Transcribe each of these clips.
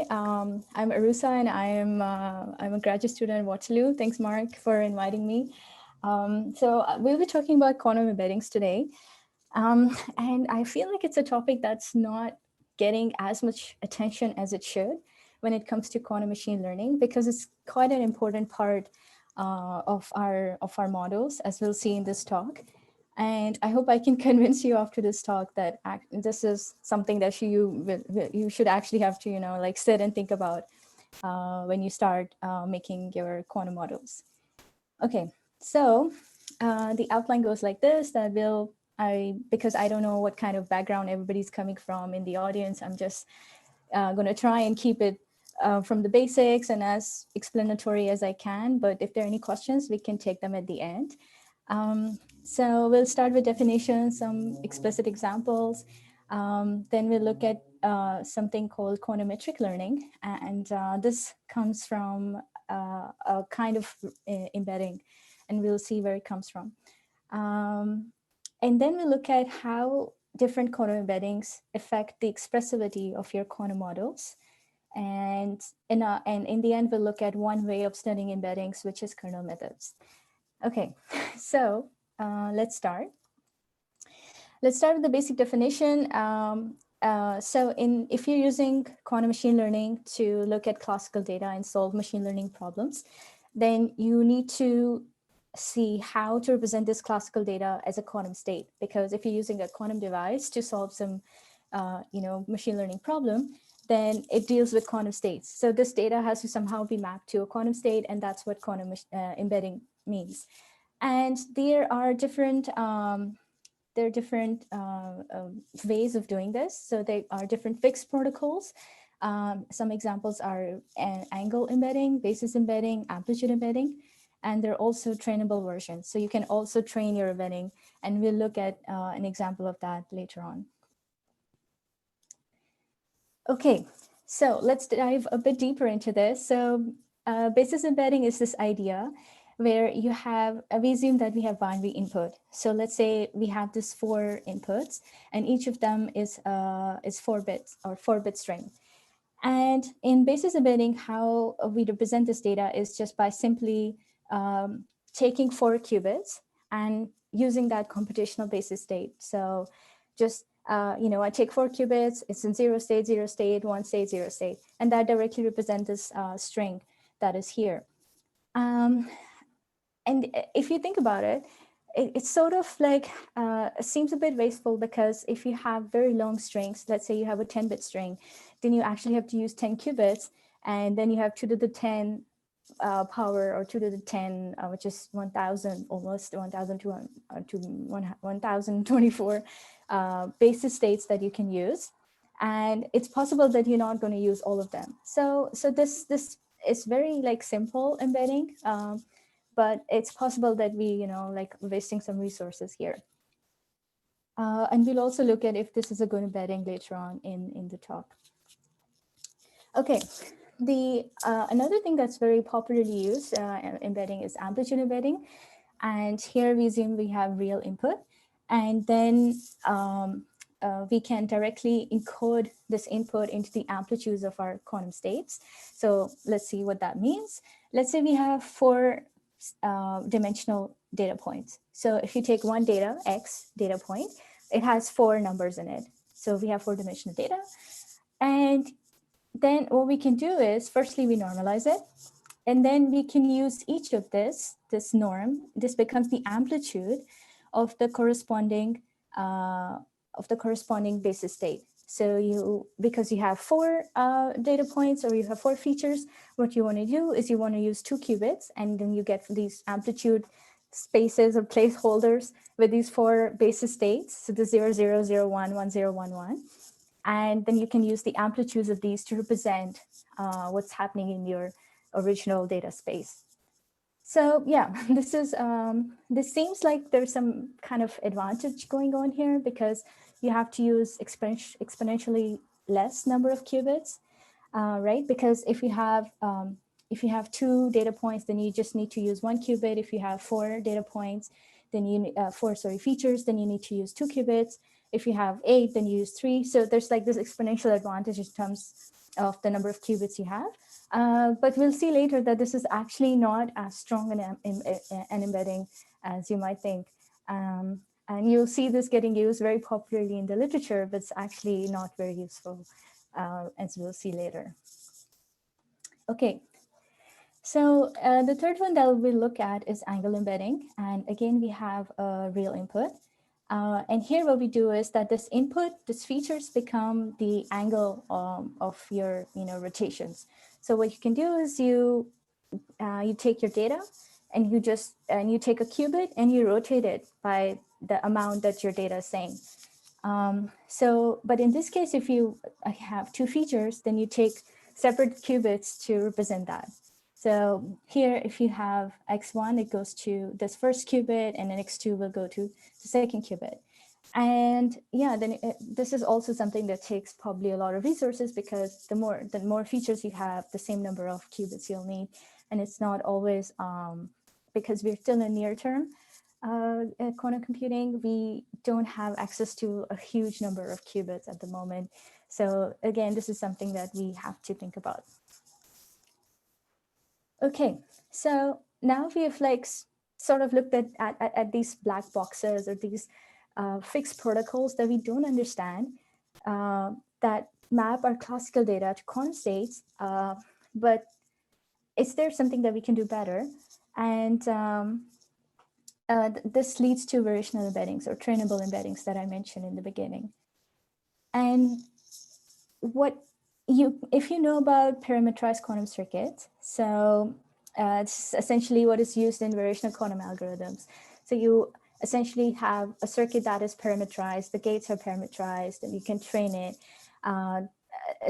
I'm Aroosa, and I'm a graduate student at Waterloo. Thanks, Mark, for inviting me. We'll be talking about quantum embeddings today, and I feel like it's a topic that's not getting as much attention as it should when it comes to quantum machine learning, because it's quite an important part of our models, as we'll see in this talk. And I hope I can convince you after this talk that this is something that you should actually have to, like sit and think about when you start making your quantum models. Okay, so the outline goes like this, because I don't know what kind of background everybody's coming from in the audience, I'm just going to try and keep it from the basics and as explanatory as I can. But if there are any questions, we can take them at the end. So we'll start with definitions, some explicit examples. Then we'll look at something called quantometric learning. And this comes from a kind of embedding, and we'll see where it comes from. And then we'll look at how different quantum embeddings affect the expressivity of your quantum models. And in the end, we'll look at one way of studying embeddings, which is kernel methods. Okay, so let's start. Let's start with the basic definition. If you're using quantum machine learning to look at classical data and solve machine learning problems, then you need to see how to represent this classical data as a quantum state. Because if you're using a quantum device to solve some, machine learning problem, then it deals with quantum states. So this data has to somehow be mapped to a quantum state, and that's what quantum embedding means. And there are different ways of doing this. So there are different fixed protocols. Some examples are angle embedding, basis embedding, amplitude embedding, and they're also trainable versions. So you can also train your embedding, and we'll look at an example of that later on. Okay, so let's dive a bit deeper into this. So basis embedding is this idea where we assume that we have binary input. So let's say we have these 4 inputs, and each of them is 4 bits or 4-bit string. And in basis embedding, how we represent this data is just by simply taking 4 qubits and using that computational basis state. So just I take 4 qubits, it's in 0 state, 0 state, 1 state, 0 state, and that directly represents this string that is here. And if you think about it, it's sort of like, it seems a bit wasteful, because if you have very long strings, let's say you have a 10-bit string, then you actually have to use 10 qubits, and then you have 2 to the 10 power, or 2 to the 10, which is 1,000, almost 1,200 to 1,024 basis states that you can use. And it's possible that you're not going to use all of them. So this is very like simple embedding, but it's possible that we, wasting some resources here. And we'll also look at if this is a good embedding later on in the talk. Okay. Another thing that's very popularly used embedding is amplitude embedding. And here we assume we have real input, and then we can directly encode this input into the amplitudes of our quantum states. So let's see what that means. Let's say we have 4 dimensional data points. So if you take one data, X data point, it has 4 numbers in it. So we have 4-dimensional data. And then what we can do is, firstly, we normalize it. And then we can use each of this norm. This becomes the amplitude of the corresponding basis state. So because you have 4 data points, or you have 4 features, what you want to do is you want to use 2 qubits, and then you get these amplitude spaces or placeholders with these 4 basis states. So the 0, 0, 0, 1, 1, 0, 1, 1. And then you can use the amplitudes of these to represent what's happening in your original data space. So yeah, this seems like there's some kind of advantage going on here, because you have to use exponentially less number of qubits, right? Because if you have 2 data points, then you just need to use 1 qubit. If you have 4 data points, then you 4 features, then you need to use 2 qubits. If you have 8, then you use 3. So there's like this exponential advantage in terms of the number of qubits you have. But we'll see later that this is actually not as strong an embedding as you might think. And you'll see this getting used very popularly in the literature, but it's actually not very useful, as we'll see later. Okay, so the third one that we'll look at is angle embedding. And again, we have a real input. And here what we do is that this input, these features become the angle of your rotations. So what you can do is you take your data and you take a qubit and you rotate it by the amount that your data is saying. But in this case, if you have two features, then you take separate qubits to represent that. So here, if you have x1, it goes to this first qubit, and then x2 will go to the second qubit. And yeah, then this is also something that takes probably a lot of resources, because the more features you have, the same number of qubits you'll need. And it's not always, because we're still in near term quantum computing, we don't have access to a huge number of qubits at the moment. So again, this is something that we have to think about. Okay, so now we have sort of looked at these black boxes, or these fixed protocols that we don't understand, that map our classical data to quantum states. But is there something that we can do better? And this leads to variational embeddings, or trainable embeddings, that I mentioned in the beginning. And if you know about parametrized quantum circuits, so it's essentially what is used in variational quantum algorithms. So you essentially have a circuit that is parametrized, the gates are parametrized, and you can train it.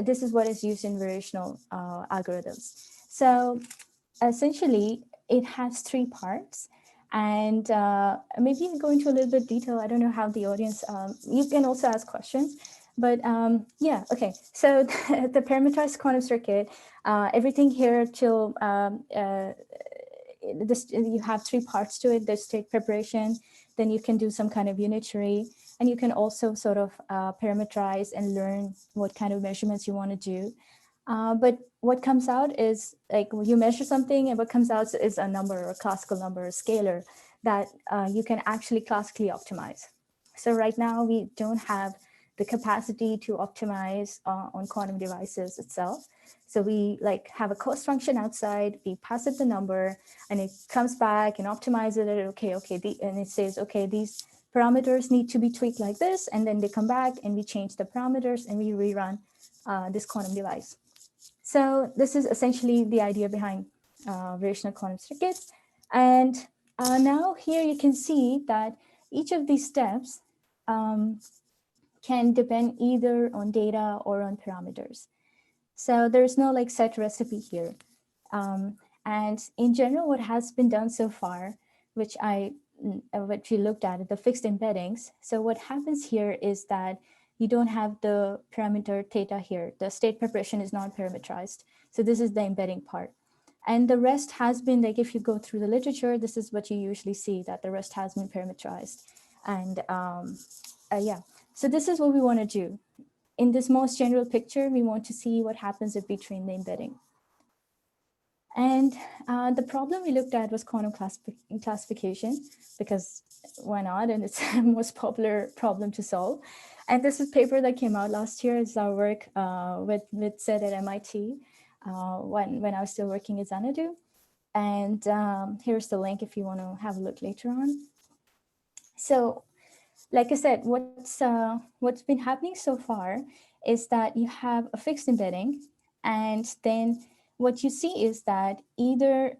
This is what is used in variational algorithms. So essentially, it has three parts. And maybe go into a little bit detail. I don't know how the audience, you can also ask questions. But yeah, okay. So the parameterized quantum circuit, everything here till you have three parts to it. There's state preparation, then you can do some kind of unitary, and you can also sort of parameterize and learn what kind of measurements you want to do. But what comes out is, like, you measure something, and what comes out is a number, or a classical number, or a scalar that you can actually classically optimize. So right now we don't have the capacity to optimize on quantum devices itself. So we have a cost function outside, we pass it the number, and it comes back and optimizes it. And it says, okay, these parameters need to be tweaked like this, and then they come back and we change the parameters and we rerun this quantum device. So this is essentially the idea behind variational quantum circuits. And now here you can see that each of these steps can depend either on data or on parameters. So there's no set recipe here. And in general, what has been done so far, which we looked at, the fixed embeddings. So what happens here is that you don't have the parameter theta here. The state preparation is not parameterized. So this is the embedding part. And the rest has been, if you go through the literature, this is what you usually see, that the rest has been parameterized. And yeah, so this is what we want to do. In this most general picture, we want to see what happens if we train the embedding. And the problem we looked at was quantum classification, because why not? And it's the most popular problem to solve. And this is a paper that came out last year. It's our work with Sid at MIT when I was still working at Xanadu. And here's the link if you want to have a look later on. So like I said, what's been happening so far is that you have a fixed embedding, and then what you see is that either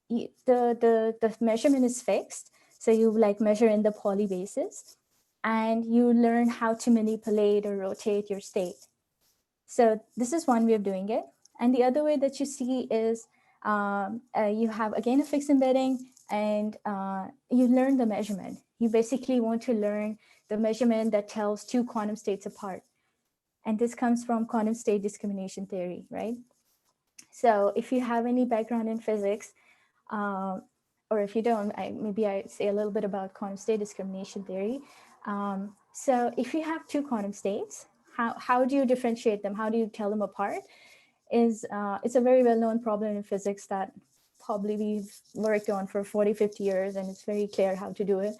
the measurement is fixed, so you measure in the poly basis, and you learn how to manipulate or rotate your state. So this is one way of doing it. And the other way that you see is you have, again, a fixed embedding, and you learn the measurement. You basically want to learn the measurement that tells two quantum states apart. And this comes from quantum state discrimination theory, right? So if you have any background in physics, or if you don't, maybe I say a little bit about quantum state discrimination theory. So if you have two quantum states, how do you differentiate them? How do you tell them apart? is it's a very well-known problem in physics that probably we've worked on for 40, 50 years, and it's very clear how to do it.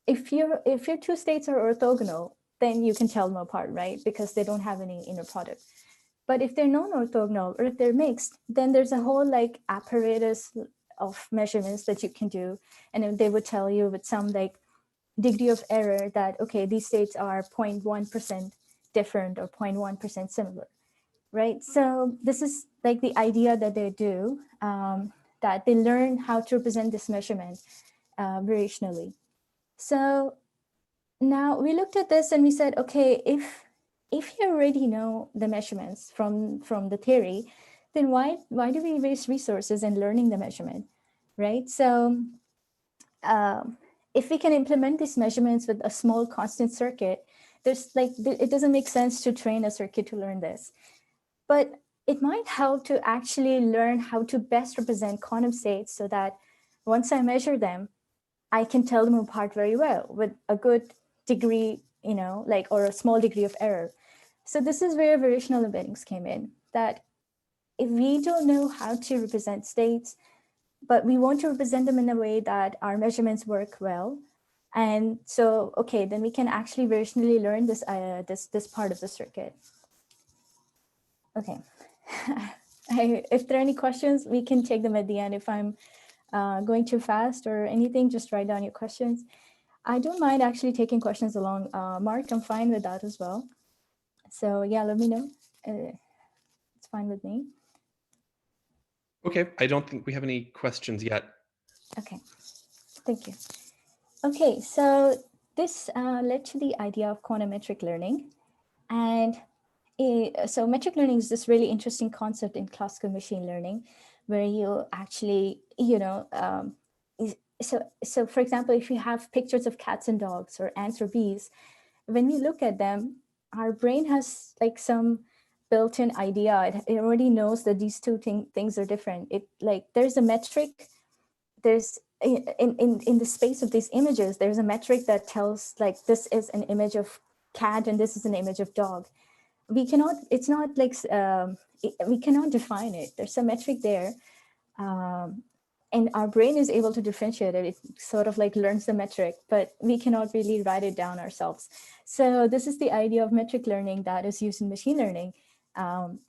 If your two states are orthogonal, then you can tell them apart, right? Because they don't have any inner product. But if they're non-orthogonal or if they're mixed, then there's a whole like apparatus of measurements that you can do. And then they would tell you with some like degree of error that, okay, these states are 0.1% different or 0.1% similar, right? So this is like the idea that they do, that they learn how to represent this measurement variationally. So now we looked at this and we said, okay, if you already know the measurements from the theory, then why do we waste resources in learning the measurement, right? So if we can implement these measurements with a small constant circuit, it doesn't make sense to train a circuit to learn this. But it might help to actually learn how to best represent quantum states so that once I measure them, I can tell them apart very well with a good degree, or a small degree of error. So this is where variational embeddings came in, that if we don't know how to represent states, but we want to represent them in a way that our measurements work well. And so, okay, then we can actually variationally learn this part of the circuit. Okay. If there are any questions, we can take them at the end. If I'm going too fast or anything, just write down your questions. I don't mind actually taking questions along. Mark, I'm fine with that as well. So yeah, let me know. It's fine with me. Okay, I don't think we have any questions yet. Okay, thank you. Okay, so this led to the idea of quantum metric learning. And so metric learning is this really interesting concept in classical machine learning, where you actually, so for example, if you have pictures of cats and dogs or ants or bees, when we look at them, our brain has like some built-in idea. It already knows that these two things are different. There's a metric, there's in the space of these images, there's a metric that tells like this is an image of cat and this is an image of dog. We cannot, it's not like, we cannot define it. There's a metric there. And our brain is able to differentiate it. It sort of like learns the metric, but we cannot really write it down ourselves. So this is the idea of metric learning that is used in machine learning,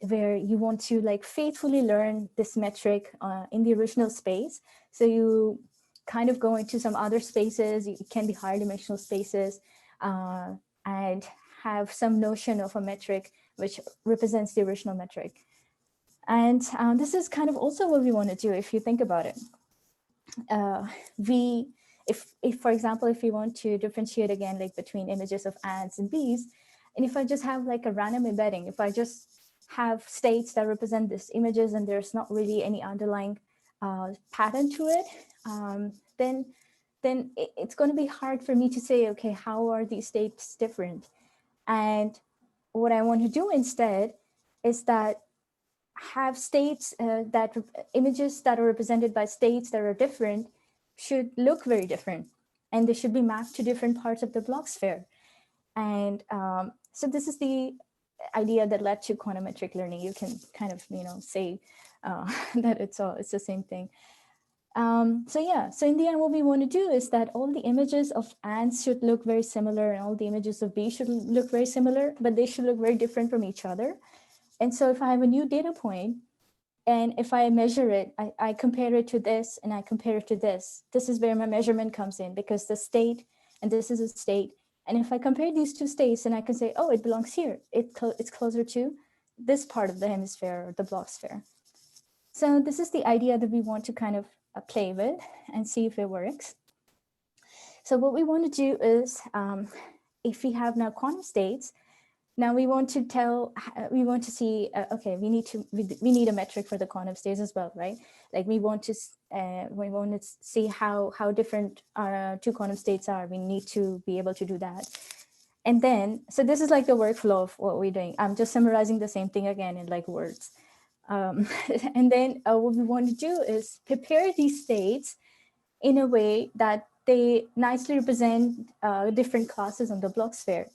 where you want to like faithfully learn this metric in the original space. So you kind of go into some other spaces, it can be higher dimensional spaces, and have some notion of a metric which represents the original metric. And this is kind of also what we want to do if you think about it. If for example, if we want to differentiate again, like between images of ants and bees, and if I just have like a random embedding, if I just have states that represent these images and there's not really any underlying pattern to it, then it's going to be hard for me to say, okay, how are these states different? And what I want to do instead is that have states images that are represented by states that are different should look very different, and they should be mapped to different parts of the block sphere. And so this is the idea that led to quantum metric learning. You can kind of say that it's the same thing. So yeah, so in the end, what we want to do is that all the images of ants should look very similar, and all the images of bees should look very similar, but they should look very different from each other. And so if I have a new data point, and if I measure it, I compare it to this, and I compare it to this. This is where my measurement comes in, because the state, and this is a state. And if I compare these two states, and I can say, oh, it belongs here. It's closer to this part of the hemisphere or the block sphere. So this is the idea that we want to kind of play with and see if it works. So what we want to do is, if we have now quantum states, now we want to see, okay, we need a metric for the quantum states as well, right? Like we want to see how different our two quantum states are. We need to be able to do that. And then, so this is like the workflow of what we're doing. I'm just summarizing the same thing again in like words. And then what we want to do is prepare these states in a way that they nicely represent different classes on the block sphere.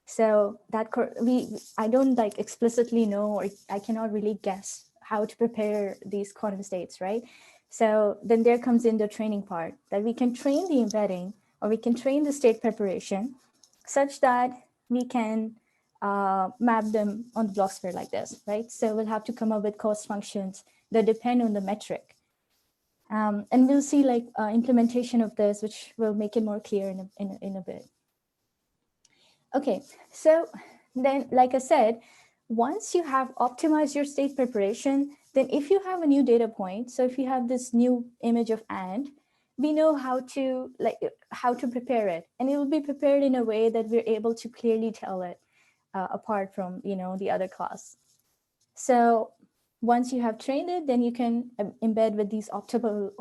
So that I don't like explicitly know, or I cannot really guess how to prepare these quantum states, right? So then there comes in the training part, that we can train the embedding, or we can train the state preparation such that we can map them on the block square like this, right? So we'll have to come up with cost functions that depend on the metric. And we'll see like implementation of this, which will make it more clear in a bit. Okay, so then, like I said, once you have optimized your state preparation, then if you have a new data point, so if you have this new image of and, we know how to prepare it, and it will be prepared in a way that we're able to clearly tell it apart from the other class. So once you have trained it, then you can embed with these optimal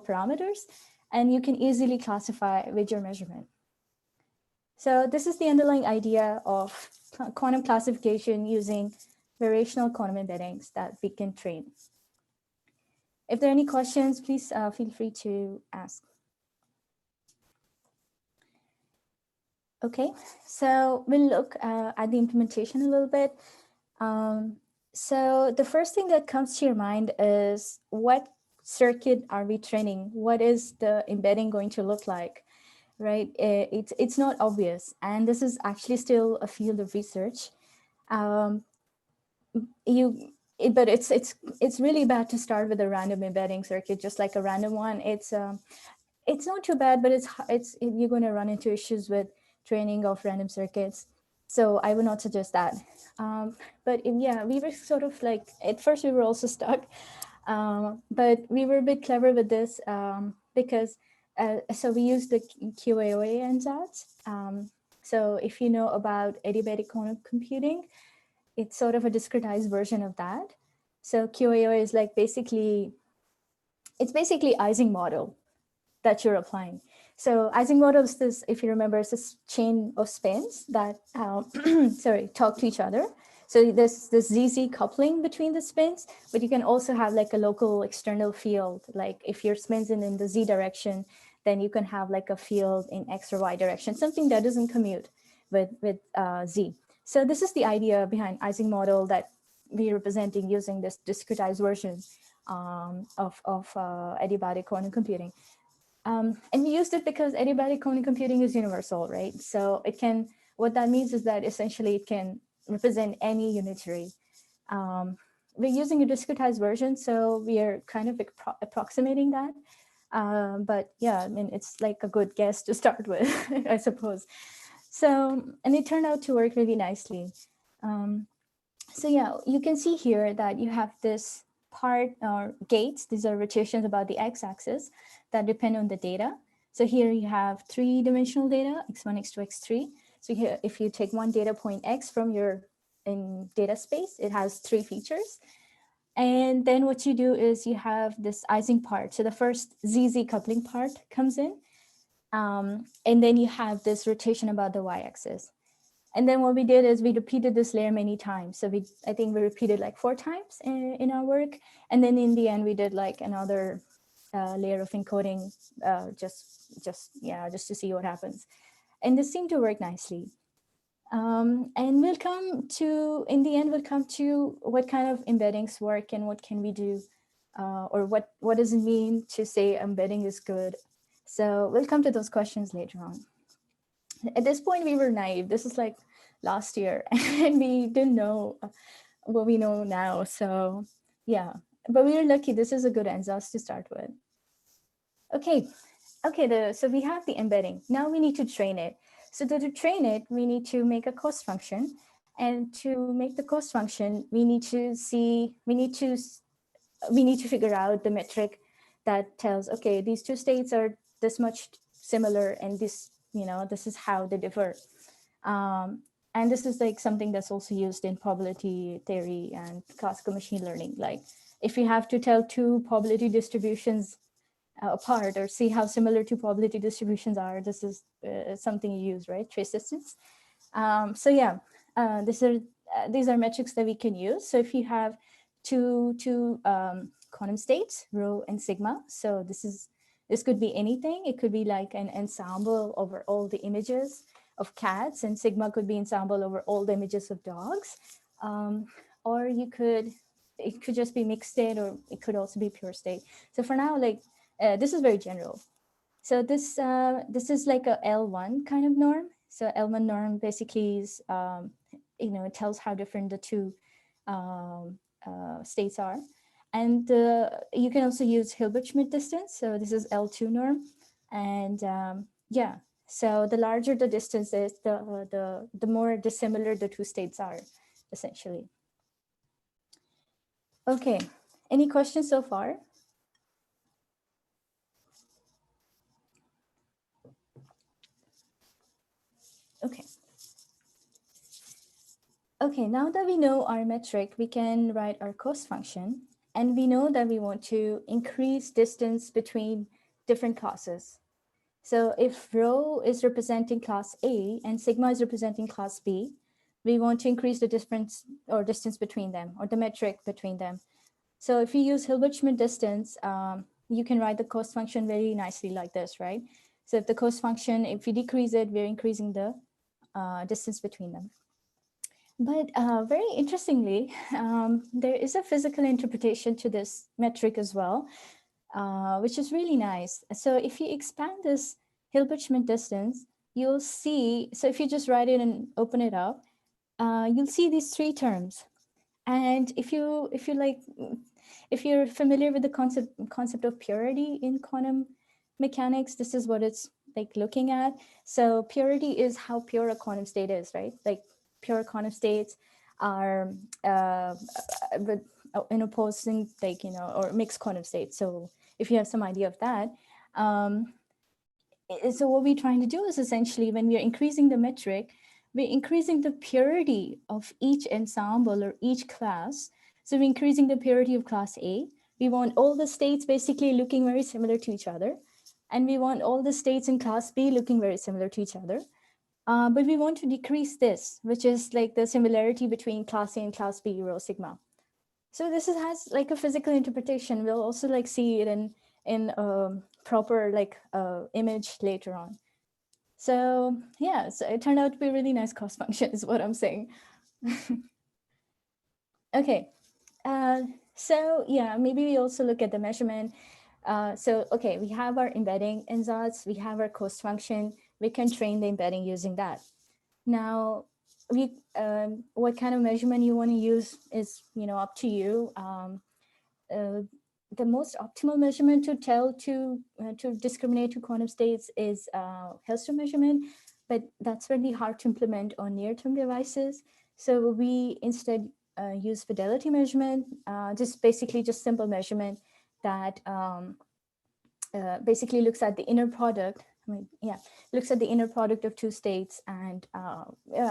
parameters, and you can easily classify with your measurement. So this is the underlying idea of quantum classification using variational quantum embeddings that we can train. If there are any questions, please feel free to ask. Okay, so we'll look at the implementation a little bit. So the first thing that comes to your mind is, what circuit are we training? What is the embedding going to look like? Right? It's not obvious, and this is actually still a field of research. But it's really bad to start with a random embedding circuit, just like a random one. It's not too bad, but you're going to run into issues with training of random circuits. So I would not suggest that. Yeah, we were sort of like, at first we were also stuck, but we were a bit clever with this because so we used the QAOA ansatz. So if you know about adiabatic quantum computing, it's sort of a discretized version of that. So QAOA is like basically Ising model that you're applying. So Ising model is this, if you remember, it's this chain of spins that talk to each other. So there's this ZZ coupling between the spins, but you can also have like a local external field. Like if your spin's in the Z direction, then you can have like a field in X or Y direction, something that doesn't commute with Z. So this is the idea behind Ising model that we're representing using this discretized version of adiabatic quantum computing. And we used it because adiabatic quantum computing is universal, right? So what that means is that essentially it can represent any unitary. We're using a discretized version, so we are kind of approximating that. But yeah, I mean, it's like a good guess to start with, I suppose. So, and it turned out to work really nicely. So yeah, you can see here that you have this part or gates. These are rotations about the x-axis that depend on the data. So here you have three-dimensional data, x1, x2, x3. So here, if you take one data point x from your data space, it has three features. And then what you do is you have this Ising part. So the first ZZ coupling part comes in. And then you have this rotation about the y-axis. And then what we did is we repeated this layer many times. So I think we repeated like 4 times in our work. And then in the end, we did like another layer of encoding just to see what happens. And this seemed to work nicely. And in the end, we'll come to what kind of embeddings work and what can we do, or what does it mean to say embedding is good. So we'll come to those questions later on. At this point, we were naive. This is like last year, and we didn't know what we know now. So yeah, but we were lucky. This is a good ansatz to start with. Okay, so we have the embedding. Now we need to train it. So to train it, we need to make a cost function. And to make the cost function, we need to figure out the metric that tells, okay, these two states are this much similar, and this is how they differ. And this is like something that's also used in probability theory and classical machine learning. Like if you have to tell two probability distributions apart, or see how similar two probability distributions are, this is something you use, right? Trace distance. So yeah, these are metrics that we can use. So if you have two quantum states, rho and sigma, so this could be anything. It could be like an ensemble over all the images. of cats, and sigma could be ensemble over all the images of dogs. Or it could just be mixed state, or it could also be pure state. So for now, like this is very general. So this is like a L1 kind of norm. So L1 norm basically is, it tells how different the two states are. And you can also use Hilbert-Schmidt distance. So this is L2 norm. And yeah, so the larger the distance is, the more dissimilar the two states are, essentially. Okay, any questions so far? Okay. Okay, now that we know our metric, we can write our cost function, and we know that we want to increase distance between different classes. So if rho is representing class A and sigma is representing class B, we want to increase the difference or distance between them, or the metric between them. So if you use Hilbert-Schmidt distance, you can write the cost function very nicely like this, right? So if the cost function, if you decrease it, we're increasing the distance between them. But very interestingly, there is a physical interpretation to this metric as well, which is really nice. So if you expand this Hilbert-Schmidt distance, you'll see, so if you just write it and open it up, you'll see these three terms. And if you're familiar with the concept of purity in quantum mechanics, this is what it's like looking at. So purity is how pure a quantum state is, right? Like pure quantum states are in opposing, like, or mixed quantum states. So if you have some idea of that, so what we're trying to do is essentially, when we're increasing the metric, we're increasing the purity of each ensemble or each class. So we're increasing the purity of class A. We want all the states basically looking very similar to each other. And we want all the states in class B looking very similar to each other. But we want to decrease this, which is like the similarity between class A and class B, rho sigma. So this has like a physical interpretation. We'll also like see it in proper like image later on. So yeah, so it turned out to be a really nice cost function is what I'm saying. Okay, so yeah, maybe we also look at the measurement. So okay, we have our embedding ansatz, we have our cost function, we can train the embedding using that. Now, what kind of measurement you want to use is up to you. The most optimal measurement to discriminate two quantum states is Hailstone measurement, but that's really hard to implement on near-term devices. So we instead use fidelity measurement, just simple measurement that basically looks at the inner product. Looks at the inner product of two states, and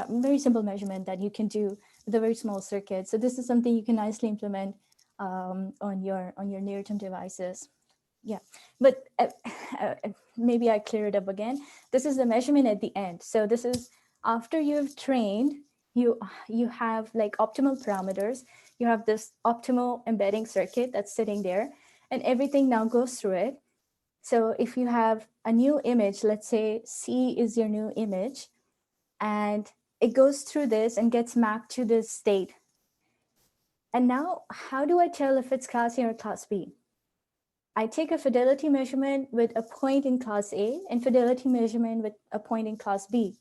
very simple measurement that you can do with a very small circuit. So this is something you can nicely implement on your near-term devices. Yeah, but maybe I clear it up again. This is the measurement at the end. So this is after you've trained, you have like optimal parameters. You have this optimal embedding circuit that's sitting there, and everything now goes through it. So if you have a new image, let's say C is your new image, and it goes through this and gets mapped to this state. And now, how do I tell if it's class A or class B? I take a fidelity measurement with a point in class A and fidelity measurement with a point in class B,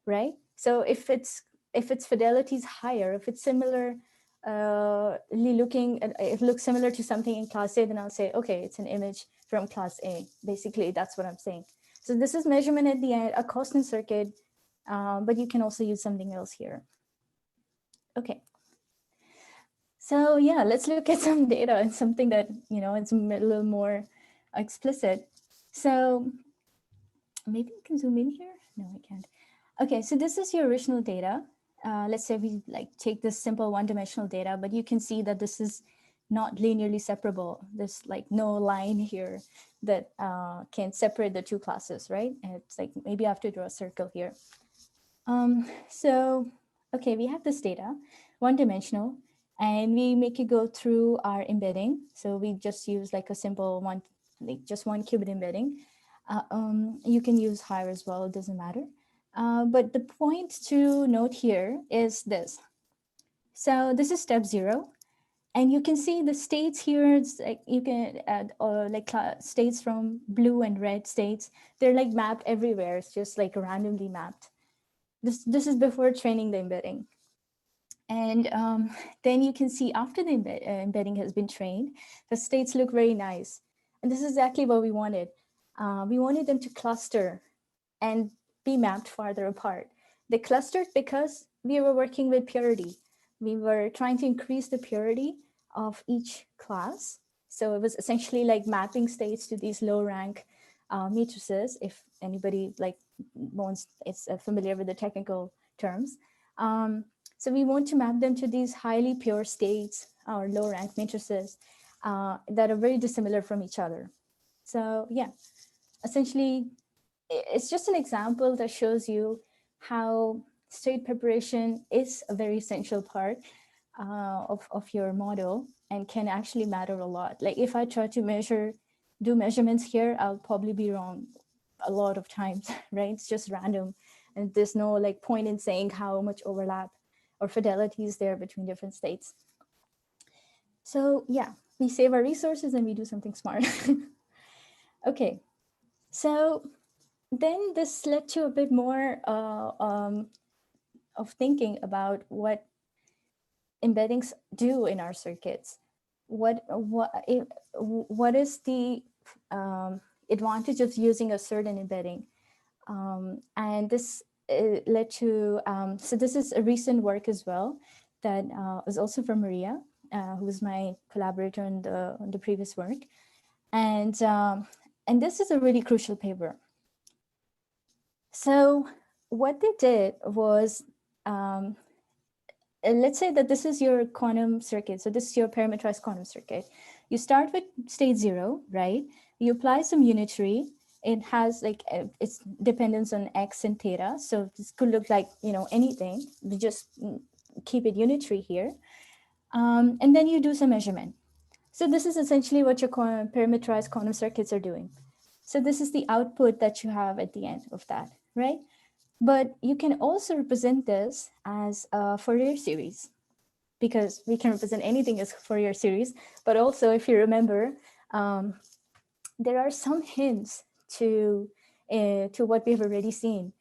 right? So if its fidelity is higher, if it's similar, it looks similar to something in class A, then I'll say, okay, it's an image from class A. Basically, that's what I'm saying. So this is measurement at the end, a constant circuit, but you can also use something else here. Okay. So yeah, let's look at some data and something that, it's a little more explicit. So maybe you can zoom in here. No, I can't. Okay, so this is your original data. Let's say we take this simple one-dimensional data, but you can see that this is not linearly separable. There's no line here that can separate the two classes, right? And it's maybe I have to draw a circle here. So, okay, we have this data, one-dimensional, and we make it go through our embedding. So we just use a simple just one qubit embedding. You can use higher as well, it doesn't matter. But the point to note here is this. So this is step 0. And you can see the states here. It's like you can add states from blue and red states. They're like mapped everywhere. It's just like randomly mapped. This is before training the embedding. And then you can see after the embedding has been trained, the states look very nice. And this is exactly what we wanted. We wanted them to cluster and be mapped farther apart. They clustered because we were working with purity. We were trying to increase the purity of each class. So it was essentially like mapping states to these low rank matrices, if anybody is familiar with the technical terms. So we want to map them to these highly pure states or low rank matrices that are very dissimilar from each other. So yeah, essentially, it's just an example that shows you how state preparation is a very essential part of your model and can actually matter a lot. Like if I try to do measurements here, I'll probably be wrong a lot of times, right? It's just random. And there's no like point in saying how much overlap or fidelity is there between different states. So yeah, we save our resources and we do something smart. Okay, so then this led to a bit more of thinking about what embeddings do in our circuits. What is the advantage of using a certain embedding? And this led to, so this is a recent work as well that was also from Maria, who was my collaborator on the previous work. And this is a really crucial paper. So what they did was, let's say that this is your quantum circuit. So this is your parameterized quantum circuit. You start with state 0, right? You apply some unitary. It has like its dependence on x and theta. So this could look like, anything. We just keep it unitary here. And then you do some measurement. So this is essentially what your parameterized quantum circuits are doing. So this is the output that you have at the end of that, right? But you can also represent this as a Fourier series, because we can represent anything as Fourier series. But also, if you remember, there are some hints to what we've already seen.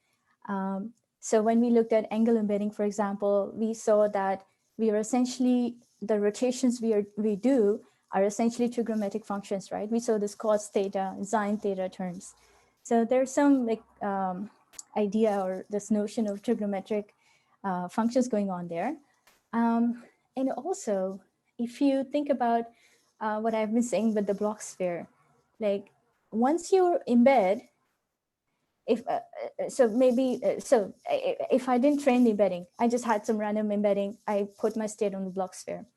So when we looked at angle embedding, for example, we saw that we are essentially, the rotations we do are essentially trigonometric functions, right? We saw this cos theta, sine theta terms. So there's some like idea or this notion of trigonometric functions going on there. And also, if you think about what I've been saying with the block sphere, like once you embed, if I didn't train the embedding, I just had some random embedding, I put my state on the block sphere.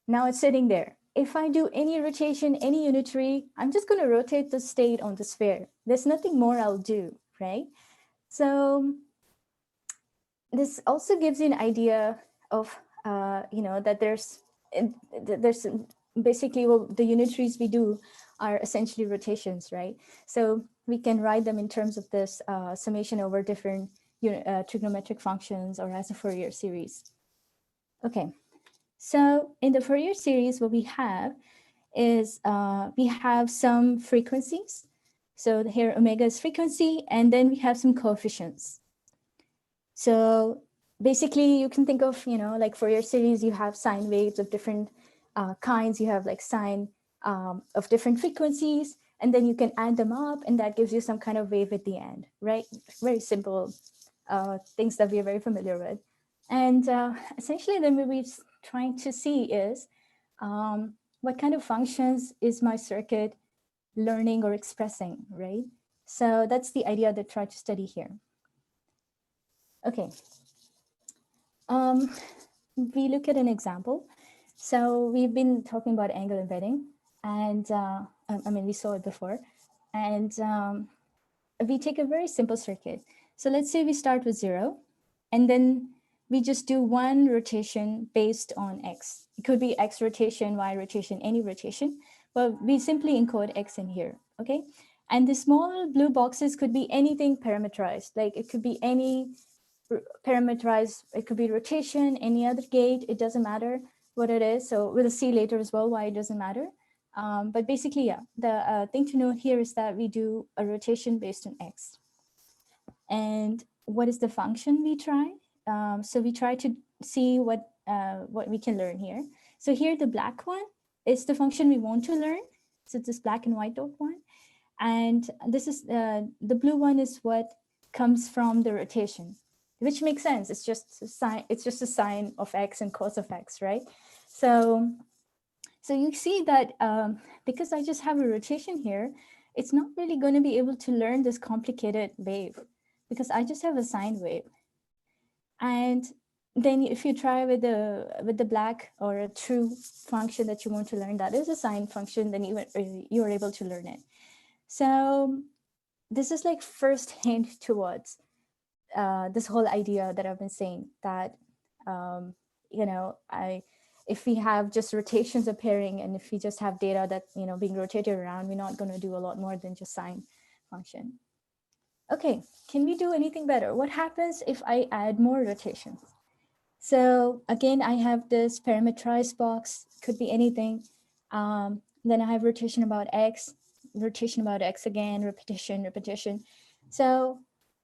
Now it's sitting there. If I do any rotation, any unitary, I'm just going to rotate the state on the sphere. There's nothing more I'll do, right? So this also gives you an idea of, that there's basically the unitaries we do are essentially rotations, right? So we can write them in terms of this summation over different trigonometric functions or as a Fourier series. Okay, so in the Fourier series, what we have is we have some frequencies. So here omega is frequency, and then we have some coefficients. So basically, you can think of, like Fourier series, you have sine waves of different kinds. You have like sine of different frequencies, and then you can add them up, and that gives you some kind of wave at the end, right? Very simple things that we are very familiar with. And essentially, then what we're trying to see is what kind of functions is my circuit learning or expressing, right? So that's the idea that I try to study here. Okay. We look at an example. So we've been talking about angle embedding, and we saw it before. And we take a very simple circuit. So let's say we start with 0, and then we just do one rotation based on x. It could be x rotation, y rotation, any rotation, but we simply encode x in here, okay? And the small blue boxes could be anything parameterized, like it could be any parameterized, it could be rotation, any other gate, it doesn't matter what it is. So we'll see later as well why it doesn't matter. But basically, yeah, the thing to note here is that we do a rotation based on X. And what is the function we try? So we try to see what we can learn here. So here the black one is the function we want to learn. So this black and white dot one. And this is the blue one is what comes from the rotation, which makes sense. It's just a sign. It's just a sine of X and cos of X, right? So you see that because I just have a rotation here, it's not really going to be able to learn this complicated wave because I just have a sine wave. And then if you try with the black or a true function that you want to learn, that is a sine function, then you are able to learn it. So this is like first hint towards this whole idea that I've been saying that, if we have just rotations appearing and if we just have data that, being rotated around, we're not going to do a lot more than just sine function. Okay, can we do anything better? What happens if I add more rotations? So again, I have this parameterized box, could be anything. Then I have rotation about X again, repetition. So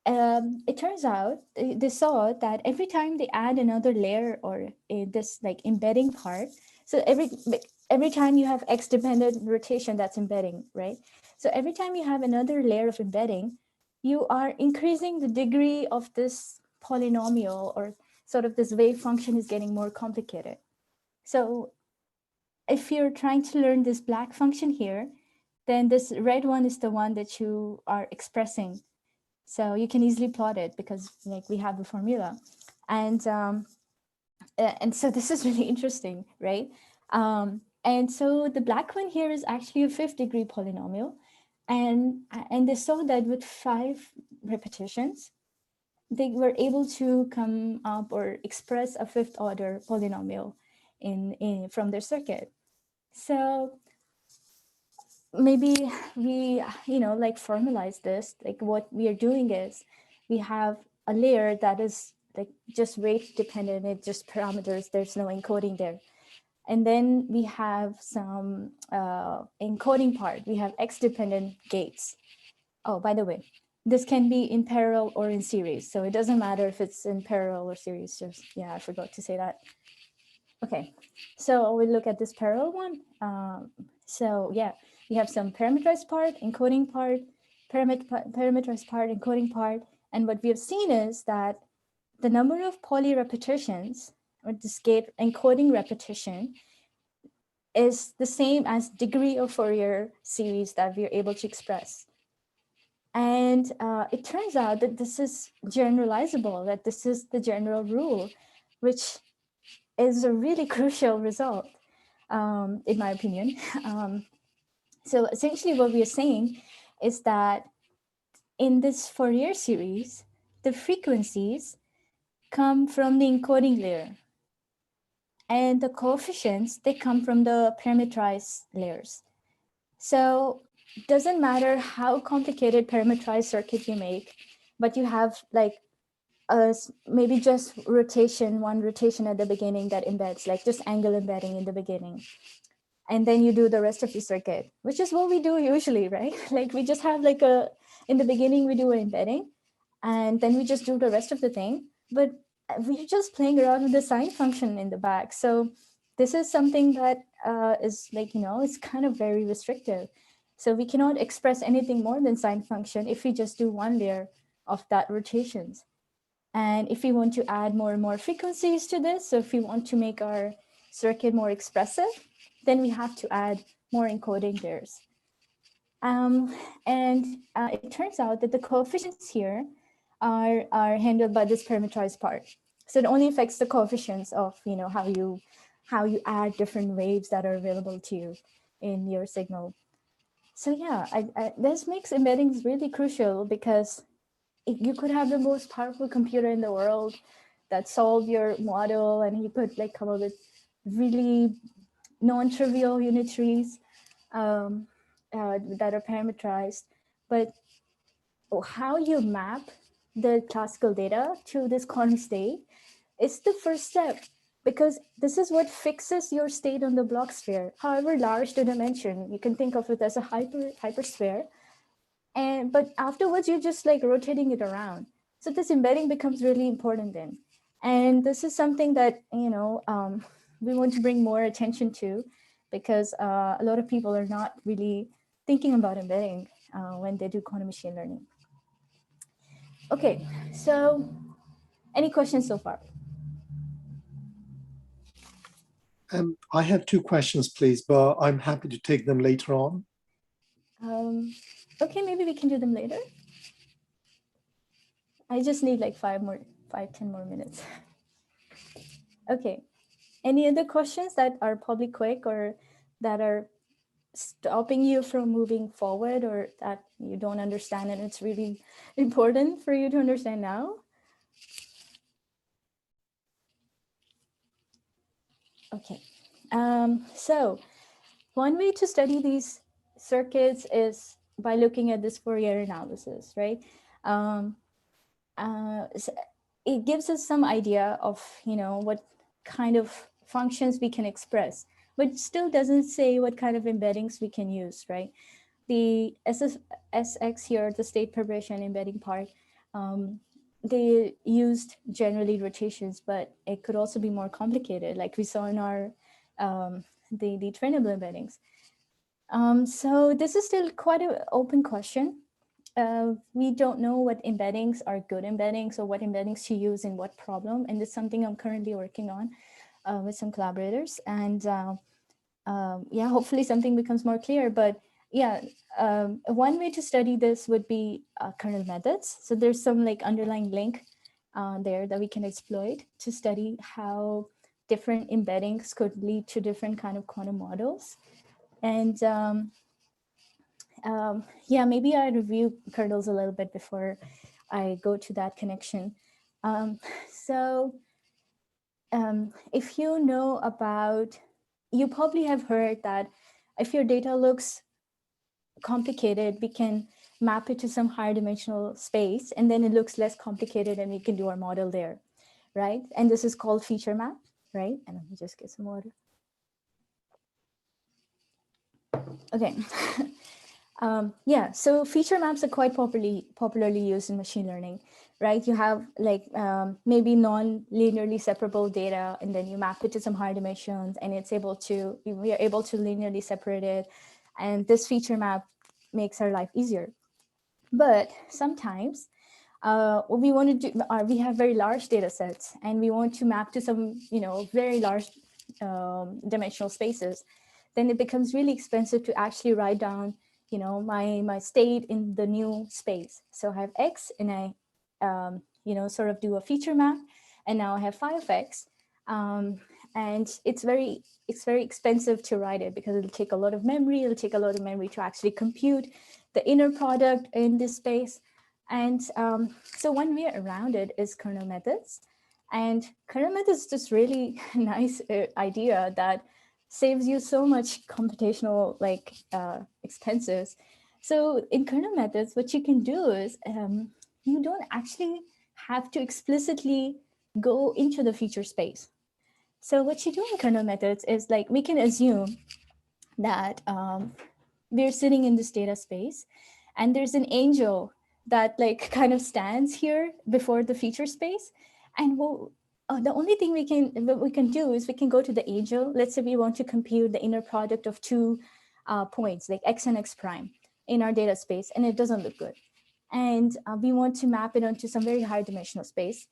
it turns out they saw that every time they add another layer or this like embedding part, so every time you have X dependent rotation, that's embedding, right? So every time you have another layer of embedding, you are increasing the degree of this polynomial, or sort of this wave function is getting more complicated. So if you're trying to learn this black function here, then this red one is the one that you are expressing. So you can easily plot it because like we have the formula. And so this is really interesting, right? And so the black one here is actually a 5th degree polynomial. And they saw that with 5 repetitions, they were able to come up or express a 5th order polynomial from their circuit. So maybe we, like formalize this, like what we are doing is we have a layer that is like just weight dependent, it's just parameters, there's no encoding there. And then we have some encoding part, we have X dependent gates. Oh, by the way, this can be in parallel or in series. So it doesn't matter if it's in parallel or series, just, yeah, I forgot to say that. Okay, so we look at this parallel one. So yeah, we have some parameterized part, encoding part, parameterized part, encoding part. And what we have seen is that the number of poly repetitions, or this gate encoding repetition, is the same as degree of Fourier series that we are able to express. And it turns out that this is generalizable, that this is the general rule, which is a really crucial result, in my opinion. So essentially what we are saying is that in this Fourier series, the frequencies come from the encoding layer, and the coefficients, they come from the parameterized layers. So it doesn't matter how complicated parameterized circuit you make, but you have like maybe just one rotation at the beginning that embeds, like just angle embedding in the beginning. And then you do the rest of the circuit, which is what we do usually, right? Like we just have like in the beginning, we do an embedding, and then we just do the rest of the thing. But we're just playing around with the sine function in the back. So this is something that is like, it's kind of very restrictive. So we cannot express anything more than sine function if we just do one layer of that rotations. And if we want to add more and more frequencies to this, so if we want to make our circuit more expressive, then we have to add more encoding layers. And it turns out that the coefficients here are handled by this parameterized part. So it only affects the coefficients of how you add different waves that are available to you in your signal. So yeah, this makes embeddings really crucial because you could have the most powerful computer in the world that solved your model, and you could like come up with really non-trivial unitaries that are parameterized. but how you map the classical data to this quantum state is the first step, because this is what fixes your state on the block sphere. However large the dimension, you can think of it as a hypersphere. But afterwards, you're just like rotating it around. So this embedding becomes really important then. And this is something that, we want to bring more attention to, because a lot of people are not really thinking about embedding when they do quantum machine learning. Okay, so any questions so far? I have two questions, please, but I'm happy to take them later on. Okay, maybe we can do them later. I just need like 10 more minutes. Okay, any other questions that are probably quick or that are stopping you from moving forward, or that you don't understand and it's really important for you to understand now? Okay, so one way to study these circuits is by looking at this Fourier analysis, right? So it gives us some idea of, what kind of functions we can express, but still doesn't say what kind of embeddings we can use, right? The SX here, the state preparation embedding part, they used generally rotations, but it could also be more complicated, like we saw in our the trainable embeddings. So this is still quite an open question. We don't know what embeddings are good embeddings or what embeddings to use in what problem. And it's something I'm currently working on with some collaborators. And yeah, hopefully something becomes more clear. But yeah, one way to study this would be kernel methods. So there's some like underlying link there that we can exploit to study how different embeddings could lead to different kind of quantum models. And yeah, maybe I review kernels a little bit before I go to that connection. If you know about, you probably have heard that if your data looks complicated, we can map it to some higher dimensional space, and then it looks less complicated and we can do our model there, right? And this is called feature map, right? And let me just get some water. Okay. Yeah, so feature maps are quite popularly used in machine learning, right? You have like maybe non-linearly separable data, and then you map it to some higher dimensions, and we are able to linearly separate it. And this feature map makes our life easier. But sometimes what we want to do, we have very large data sets, and we want to map to some, very large dimensional spaces. Then it becomes really expensive to actually write down, my state in the new space. So I have X, and I, sort of do a feature map, and now I have phi of X. And it's very expensive to write it, because it'll take a lot of memory. It'll take a lot of memory to actually compute the inner product in this space. And so one way around it is kernel methods. And kernel methods is just really nice idea that saves you so much computational expenses. So in kernel methods, what you can do is you don't actually have to explicitly go into the feature space. So what you do in kernel methods is like, we can assume that we're sitting in this data space, and there's an angel that like kind of stands here before the feature space. And the only thing we can do is we can go to the angel. Let's say we want to compute the inner product of two points, like X and X prime in our data space, and it doesn't look good. And we want to map it onto some very high dimensional space.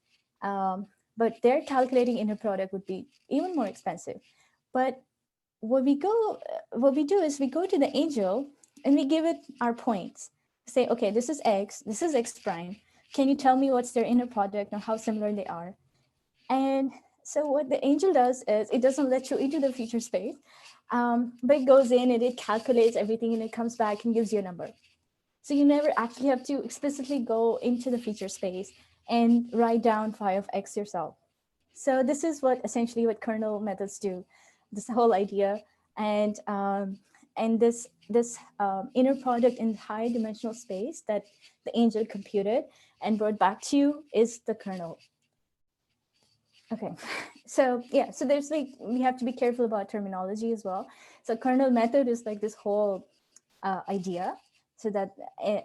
But their calculating inner product would be even more expensive. But what we do is we go to the angel and we give it our points. Say, okay, this is X prime. Can you tell me what's their inner product or how similar they are? And so what the angel does is it doesn't let you into the feature space, but it goes in and it calculates everything, and it comes back and gives you a number. So you never actually have to explicitly go into the feature space and write down phi of X yourself. So this is essentially what kernel methods do, this whole idea. And and this inner product in high dimensional space that the angel computed and brought back to you is the kernel. Okay, so yeah, so there's like, we have to be careful about terminology as well. So kernel method is like this whole idea, so that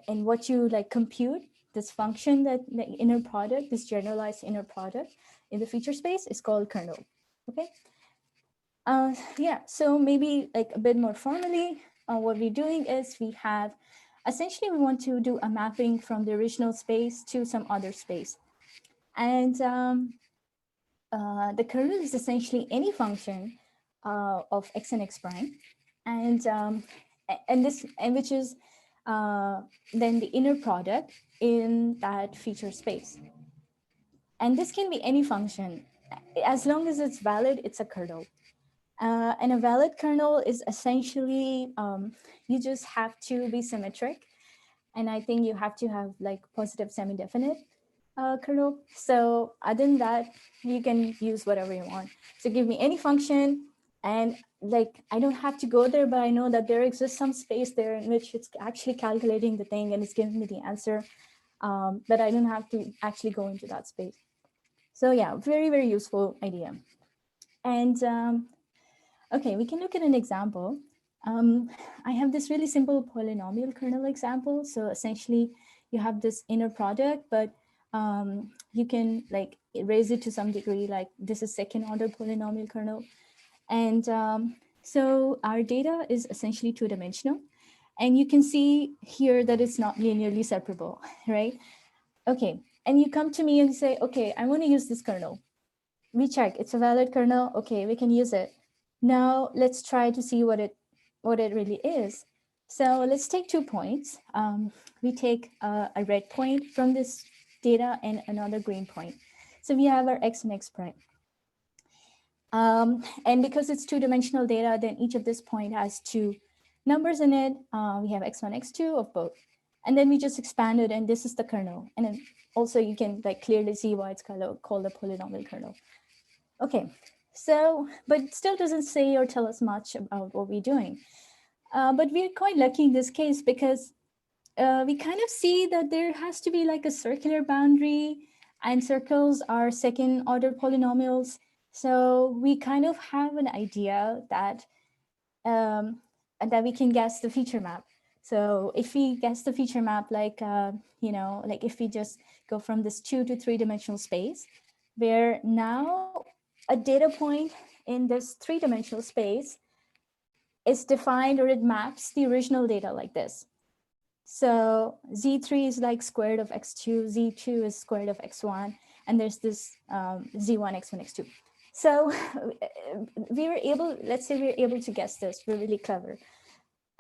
and what you like compute, this function, that the inner product, this generalized inner product in the feature space is called kernel. Okay. Yeah, so maybe like a bit more formally, what we're doing is we have, essentially we want to do a mapping from the original space to some other space. And the kernel is essentially any function of x and x prime. And which is then the inner product in that feature space. And this can be any function. As long as it's valid, it's a kernel. And a valid kernel is essentially, you just have to be symmetric. And I think you have to have like positive semi-definite kernel. So other than that, you can use whatever you want. So give me any function, and like, I don't have to go there, but I know that there exists some space there in which it's actually calculating the thing and it's giving me the answer. But I don't have to actually go into that space. So yeah, very, very useful idea. And okay, we can look at an example. I have this really simple polynomial kernel example. So essentially you have this inner product, but you can like raise it to some degree, like this is second order polynomial kernel. And so our data is essentially two-dimensional. And you can see here that it's not linearly separable, right? Okay, and you come to me and say, okay, I want to use this kernel. We check, it's a valid kernel. Okay, we can use it. Now let's try to see what it really is. So let's take 2 points. We take a red point from this data and another green point. So we have our x and x prime. And because it's two-dimensional data, then each of this point has 2 numbers in it. We have x1, x2 of both. And then we just expand it, and this is the kernel. And then also you can like clearly see why it's called a polynomial kernel. Okay, so, but it still doesn't say or tell us much about what we're doing. But we're quite lucky in this case because we kind of see that there has to be like a circular boundary, and circles are second order polynomials. So we kind of have an idea that we can guess the feature map. So if we guess the feature map, like, you know, like if we just go from this 2 to 3-dimensional space, where now a data point in this 3-dimensional space is defined, or it maps the original data like this. So Z3 is like square root of x2, Z2 is square root of x1, and there's this Z1, x1, x2. So we were able, let's say we're able to guess this, we're really clever.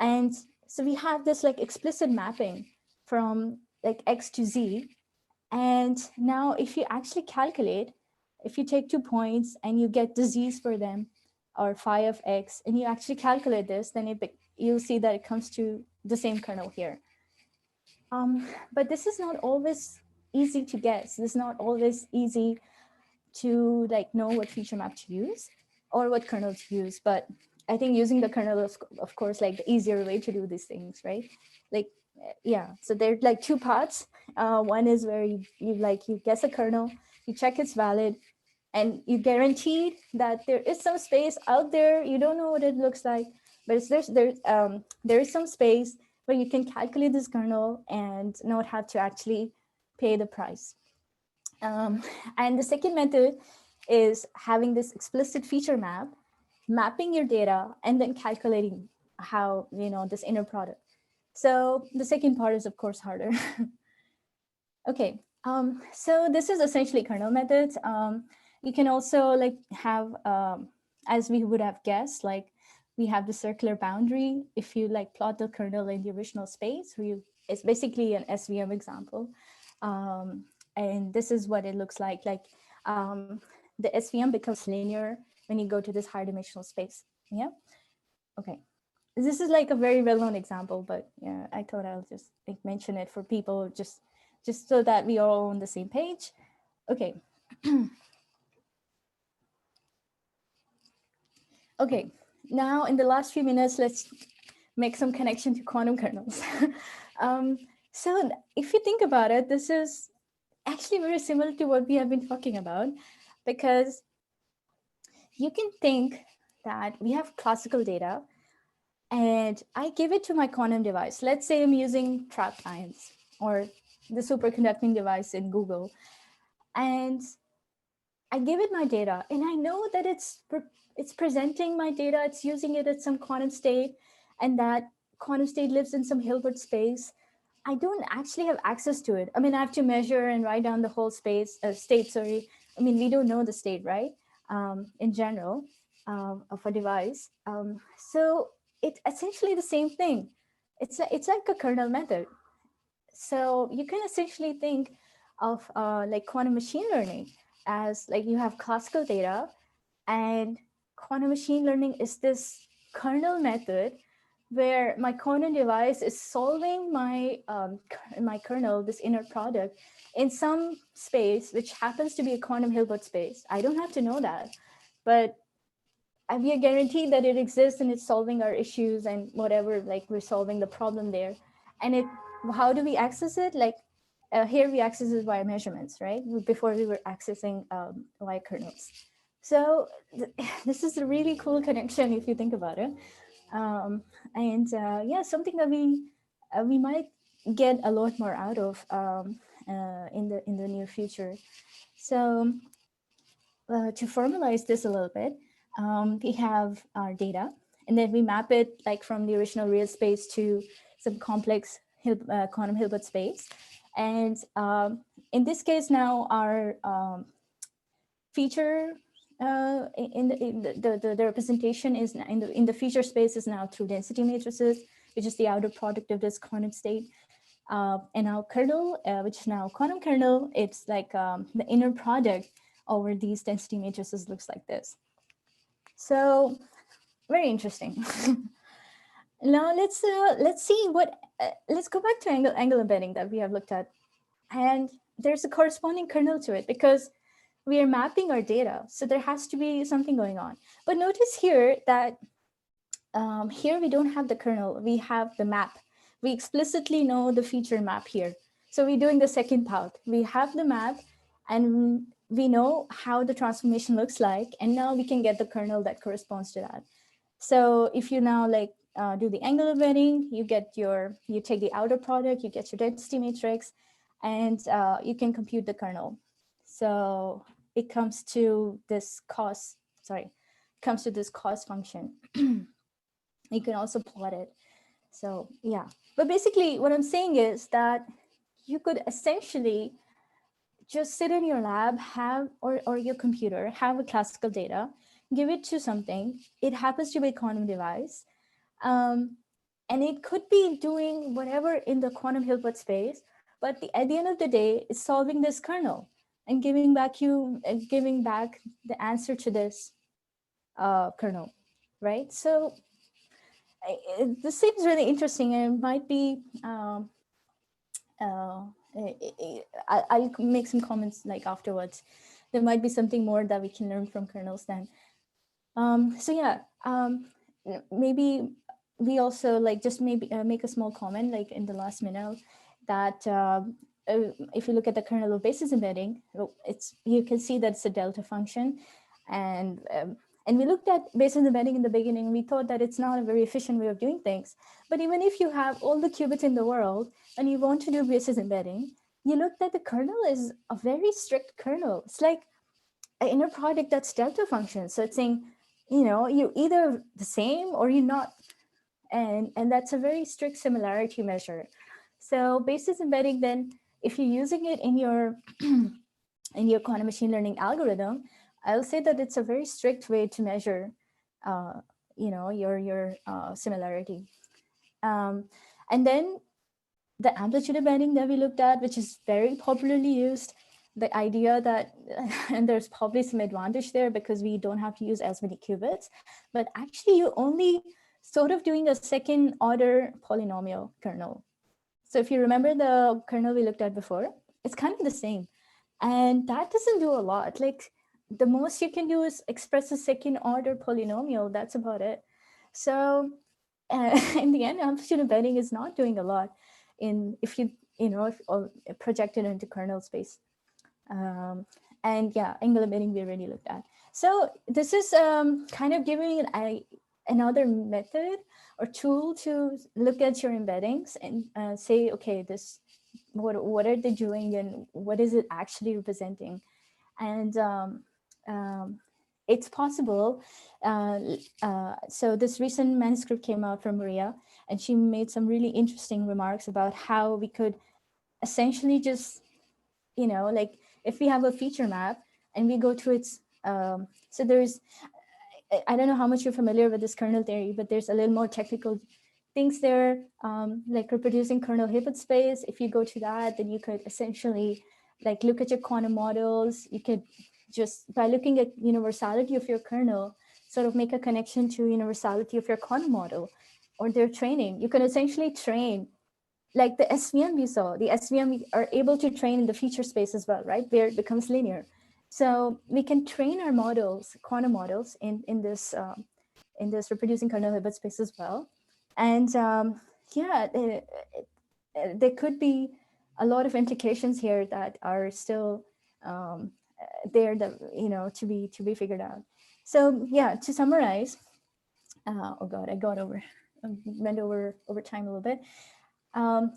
And so we have this like explicit mapping from like x to z. And now if you actually calculate, if you take 2 points and you get the z's for them, or phi of x, and you actually calculate this, then you'll see that it comes to the same kernel here. But this is not always easy to guess. This is not always easy to like know what feature map to use or what kernel to use. But I think using the kernel is, of course, like the easier way to do these things, right? Like, yeah, so there's like 2 parts. One is where you guess a kernel, you check it's valid, and you guaranteed that there is some space out there. You don't know what it looks like, but there is some space where you can calculate this kernel and not have to actually pay the price. And the second method is having this explicit feature map, mapping your data, and then calculating how, you know, this inner product. So the second part is, of course, harder. Okay, so this is essentially kernel methods. You can also like have, as we would have guessed, like we have the circular boundary. If you like plot the kernel in the original space, it's basically an SVM example. And this is what it looks like. Like the SVM becomes linear when you go to this higher dimensional space. Yeah. Okay. This is like a very well-known example, but yeah, I thought I'll just like mention it for people just so that we are all on the same page. Okay. Okay. Now in the last few minutes, let's make some connection to quantum kernels. So if you think about it, this is actually very similar to what we have been talking about, because you can think that we have classical data and I give it to my quantum device. Let's say I'm using trapped ions or the superconducting device in Google, and I give it my data, and I know that it's presenting my data, it's using it at some quantum state, and that quantum state lives in some Hilbert space. I don't actually have access to it. I mean, I have to measure and write down the whole state, sorry. I mean, we don't know the state, right? In general, of a device. So it's essentially the same thing. It's like a kernel method. So you can essentially think of like quantum machine learning as like you have classical data, and quantum machine learning is this kernel method where my quantum device is solving my my kernel, this inner product, in some space which happens to be a quantum Hilbert space. I don't have to know that, but we are guaranteed that it exists and it's solving our issues and whatever, like we're solving the problem there. And how do we access it? Like here we access it via measurements, right? Before we were accessing via kernels. So this is a really cool connection if you think about it. Yeah, something that we might get a lot more out of in the near future. So to formalize this a little bit, we have our data, and then we map it like from the original real space to some complex quantum Hilbert space. And in this case now, our feature in the representation is in the feature space is now through density matrices, which is the outer product of this quantum state. And our kernel, which is now quantum kernel, it's like the inner product over these density matrices looks like this. So very interesting. Now let's see what let's go back to angle embedding that we have looked at, and there's a corresponding kernel to it because we are mapping our data, so there has to be something going on. But notice here that here we don't have the kernel, we have the map. We explicitly know the feature map here. So we're doing the second part. We have the map and we know how the transformation looks like, and now we can get the kernel that corresponds to that. So if you now like do the angle embedding, you take the outer product, you get your density matrix, and you can compute the kernel. So it comes to this cost function. You can also plot it. So yeah, but basically what I'm saying is that you could essentially just sit in your lab, or your computer, have a classical data, give it to something. It happens to be a quantum device. And it could be doing whatever in the quantum Hilbert space, but at the end of the day, it's solving this kernel and giving back the answer to this kernel, right? So this seems really interesting, and it might be I'll make some comments like afterwards. There might be something more that we can learn from kernels then. So yeah, maybe we also like just maybe make a small comment like in the last minute that if you look at the kernel of basis embedding, you can see that it's a delta function, and we looked at basis embedding in the beginning. We thought that it's not a very efficient way of doing things. But even if you have all the qubits in the world and you want to do basis embedding, you looked at the kernel is a very strict kernel. It's like an inner product that's delta function. So it's saying, you're either the same or you're not. And that's a very strict similarity measure. So basis embedding, then, if you're using it in your in your quantum machine learning algorithm, I'll say that it's a very strict way to measure, your similarity. And then the amplitude embedding that we looked at, which is very popularly used, the idea that, and there's probably some advantage there because we don't have to use as many qubits, but actually you're only sort of doing a second order polynomial kernel. So if you remember the kernel we looked at before, it's kind of the same. And that doesn't do a lot. Like the most you can do is express a second order polynomial. That's about it. So in the end, amplitude embedding is not doing a lot if projected into kernel space. And yeah, angle embedding we already looked at. So this is kind of giving another method or tool to look at your embeddings and say, okay, what are they doing and what is it actually representing? And it's possible. So this recent manuscript came out from Maria, and she made some really interesting remarks about how we could essentially just, like if we have a feature map and we go to its, so there's, I don't know how much you're familiar with this kernel theory, but there's a little more technical things there, like reproducing kernel Hilbert space. If you go to that, then you could essentially like look at your quantum models. You could just, by looking at universality of your kernel, sort of make a connection to universality of your quantum model or their training. You can essentially train, like the SVM we saw, the SVM we are able to train in the feature space as well, right? Where it becomes linear. So we can train our models, quantum models in this reproducing kernel Hilbert space as well. And yeah, there could be a lot of implications here that are still there that to be figured out. So yeah, to summarize, oh god, I went over time a little bit.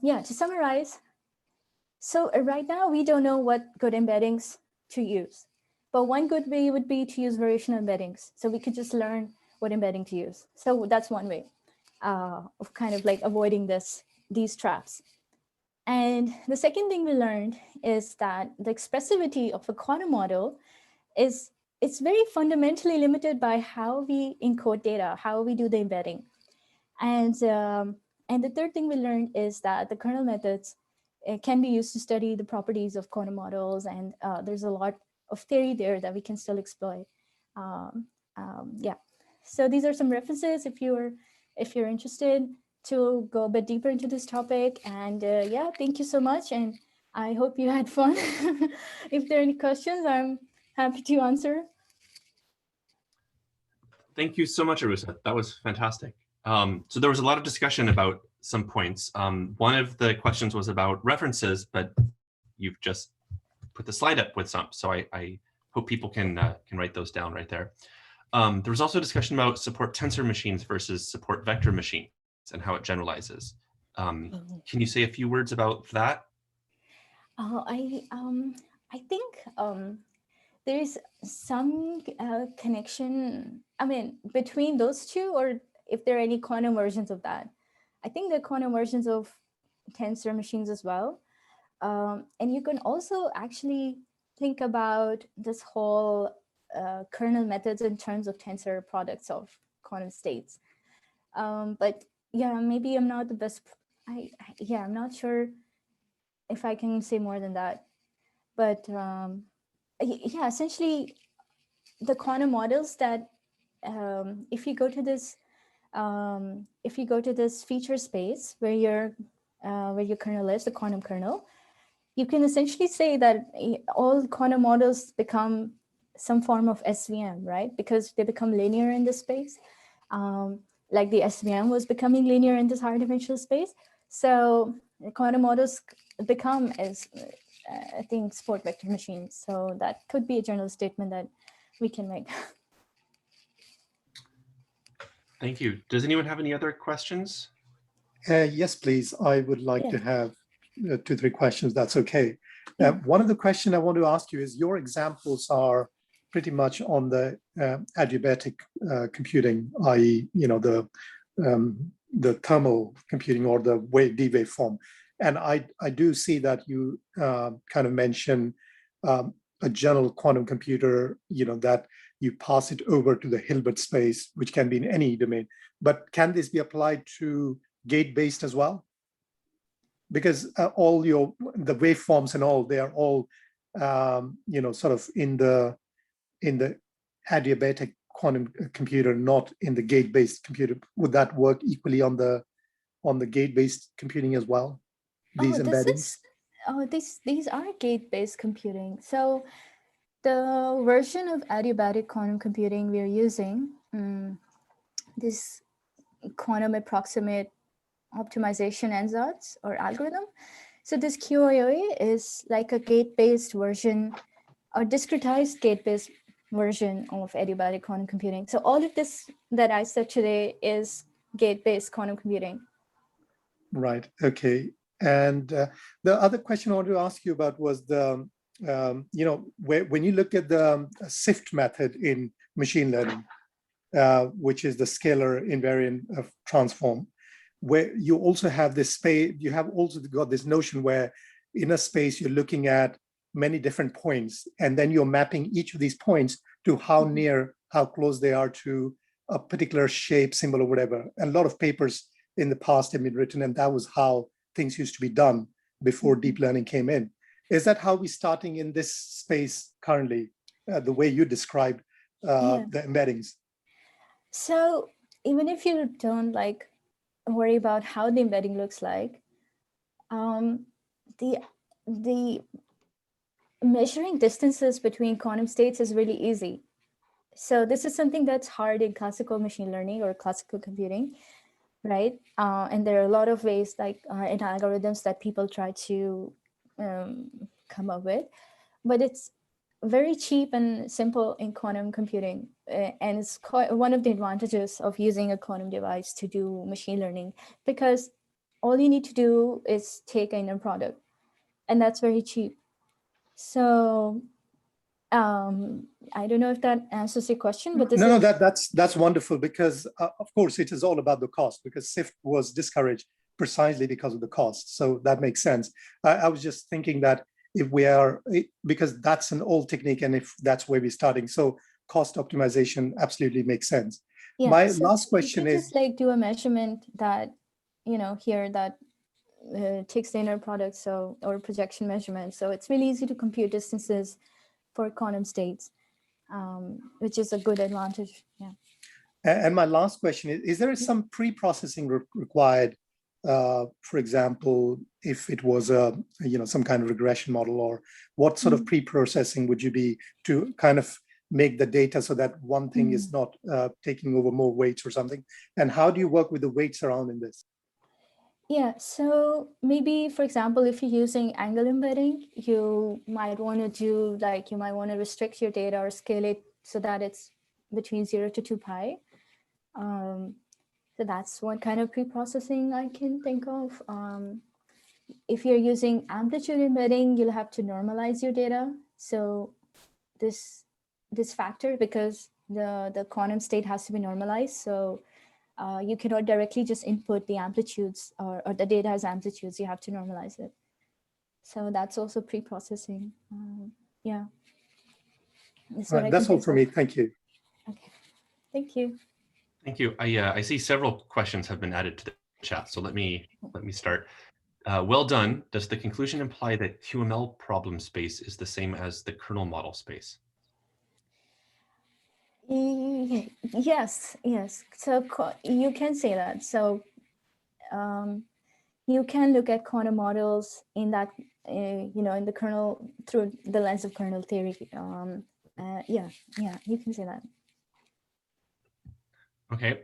Yeah, to summarize, so right now we don't know what good embeddings to use, but one good way would be to use variational embeddings. So we could just learn what embedding to use. So that's one way of kind of like avoiding these traps. And the second thing we learned is that the expressivity of a quantum model it's very fundamentally limited by how we encode data, how we do the embedding. And the third thing we learned is that the kernel methods can be used to study the properties of quantum models, and there's a lot of theory there that we can still exploit. Yeah, so these are some references if you're interested to go a bit deeper into this topic. And yeah, thank you so much, and I hope you had fun. If there are any questions, I'm happy to answer. Thank you so much, Aroosa. That was fantastic. So there was a lot of discussion about some points. One of the questions was about references, but you've just put the slide up with some. So I hope people can write those down right there. There was also a discussion about support tensor machines versus support vector machines and how it generalizes. Can you say a few words about that? I think there's some connection, between those two, or if there are any quantum versions of that. I think there are quantum versions of tensor machines as well. And you can also actually think about this whole kernel methods in terms of tensor products of quantum states. But yeah, maybe I'm not the best. I'm not sure if I can say more than that. But yeah, essentially, the quantum models that if you go to this feature space where your kernel is, the quantum kernel, you can essentially say that all quantum models become some form of SVM, right? Because they become linear in this space, like the SVM was becoming linear in this higher dimensional space. So quantum models become as I think support vector machines. So that could be a general statement that we can make. Thank you. Does anyone have any other questions? Yes, please. I would like to have 2-3 questions. That's okay. One of the questions I want to ask you is your examples are pretty much on the adiabatic computing, i.e., the thermal computing or the D waveform. And I do see that you kind of mention a general quantum computer, that you pass it over to the Hilbert space, which can be in any domain. But can this be applied to gate-based as well? Because all the waveforms and all, they are all sort of in the adiabatic quantum computer, not in the gate-based computer. Would that work equally on the gate-based computing as well? These embeddings? These are gate-based computing. So the version of adiabatic quantum computing we are using, this quantum approximate optimization ansatz or algorithm. So this QoE is like a gate-based version or discretized gate-based version of adiabatic quantum computing. So all of this that I said today is gate-based quantum computing. Right. Okay. And the other question I wanted to ask you about was the, when you look at the SIFT method in machine learning, which is the scalar invariant transform, where you also have this space, you have also got this notion where in a space you're looking at many different points, and then you're mapping each of these points to how near, how close they are to a particular shape, symbol, or whatever. And a lot of papers in the past have been written, and that was how things used to be done before deep learning came in. Is that how we're starting in this space currently, the way you described the embeddings? So even if you don't like worry about how the embedding looks like, the measuring distances between quantum states is really easy. So this is something that's hard in classical machine learning or classical computing, right? And there are a lot of ways, like in algorithms, that people try to come up with, but it's very cheap and simple in quantum computing. And it's one of the advantages of using a quantum device to do machine learning, because all you need to do is take an inner product, and that's very cheap. So I don't know if that answers your question, but no, that's wonderful, because of course it is all about the cost, because SIFT was discouraged precisely because of the cost. So that makes sense. I was just thinking that if we are, because that's an old technique, and if that's where we're starting, so cost optimization absolutely makes sense. Yeah, my so last question is just like do a measurement that, here that takes the inner product, so, or projection measurement. So it's really easy to compute distances for quantum states, which is a good advantage. Yeah. And my last question is there some pre-processing required, for example, if it was some kind of regression model, or what sort of pre-processing would you be to kind of make the data so that one thing is not taking over more weights or something? And how do you work with the weights around in this? Yeah, so maybe, for example, if you're using angle embedding, you might want to do, like, you might want to restrict your data or scale it so that it's between 0 to 2 pi. So that's one kind of pre-processing I can think of. If you're using amplitude embedding, you'll have to normalize your data. So this factor, because the quantum state has to be normalized. So you cannot directly just input the amplitudes or the data as amplitudes. You have to normalize it. So that's also pre-processing. Yeah. That's all for me. Thank you. Okay. Thank you. Thank you. I see several questions have been added to the chat, so let me start. Well done. Does the conclusion imply that QML problem space is the same as the kernel model space? Yes. So you can say that. So you can look at quantum models in that, in the kernel through the lens of kernel theory. Yeah, you can say that. Okay.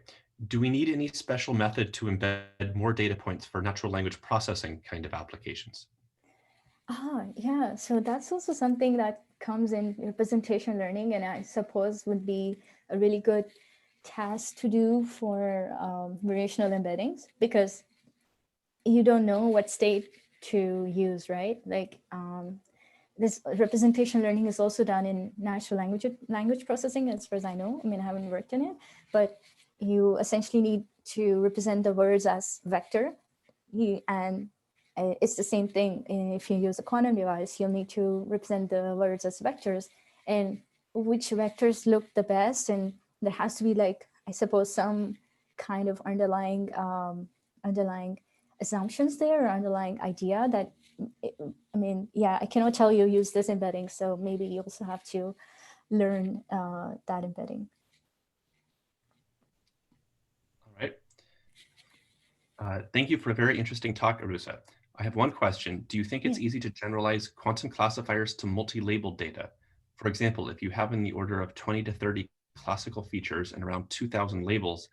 Do we need any special method to embed more data points for natural language processing kind of applications? Yeah. So that's also something that comes in representation learning, and I suppose would be a really good task to do for variational embeddings, because you don't know what state to use, right? Like this representation learning is also done in natural language processing, as far as I know. I mean, I haven't worked in it, but you essentially need to represent the words as vector. And it's the same thing if you use a quantum device. You'll need to represent the words as vectors, and which vectors look the best. And there has to be, like, I suppose, some kind of underlying assumptions there, or underlying idea that, I mean, yeah, I cannot tell you use this embedding, so maybe you also have to learn that embedding. All right. Thank you for a very interesting talk, Aroosa. I have one question. Do you think it's easy to generalize quantum classifiers to multi-labeled data? For example, if you have in the order of 20 to 30 classical features and around 2,000 labels,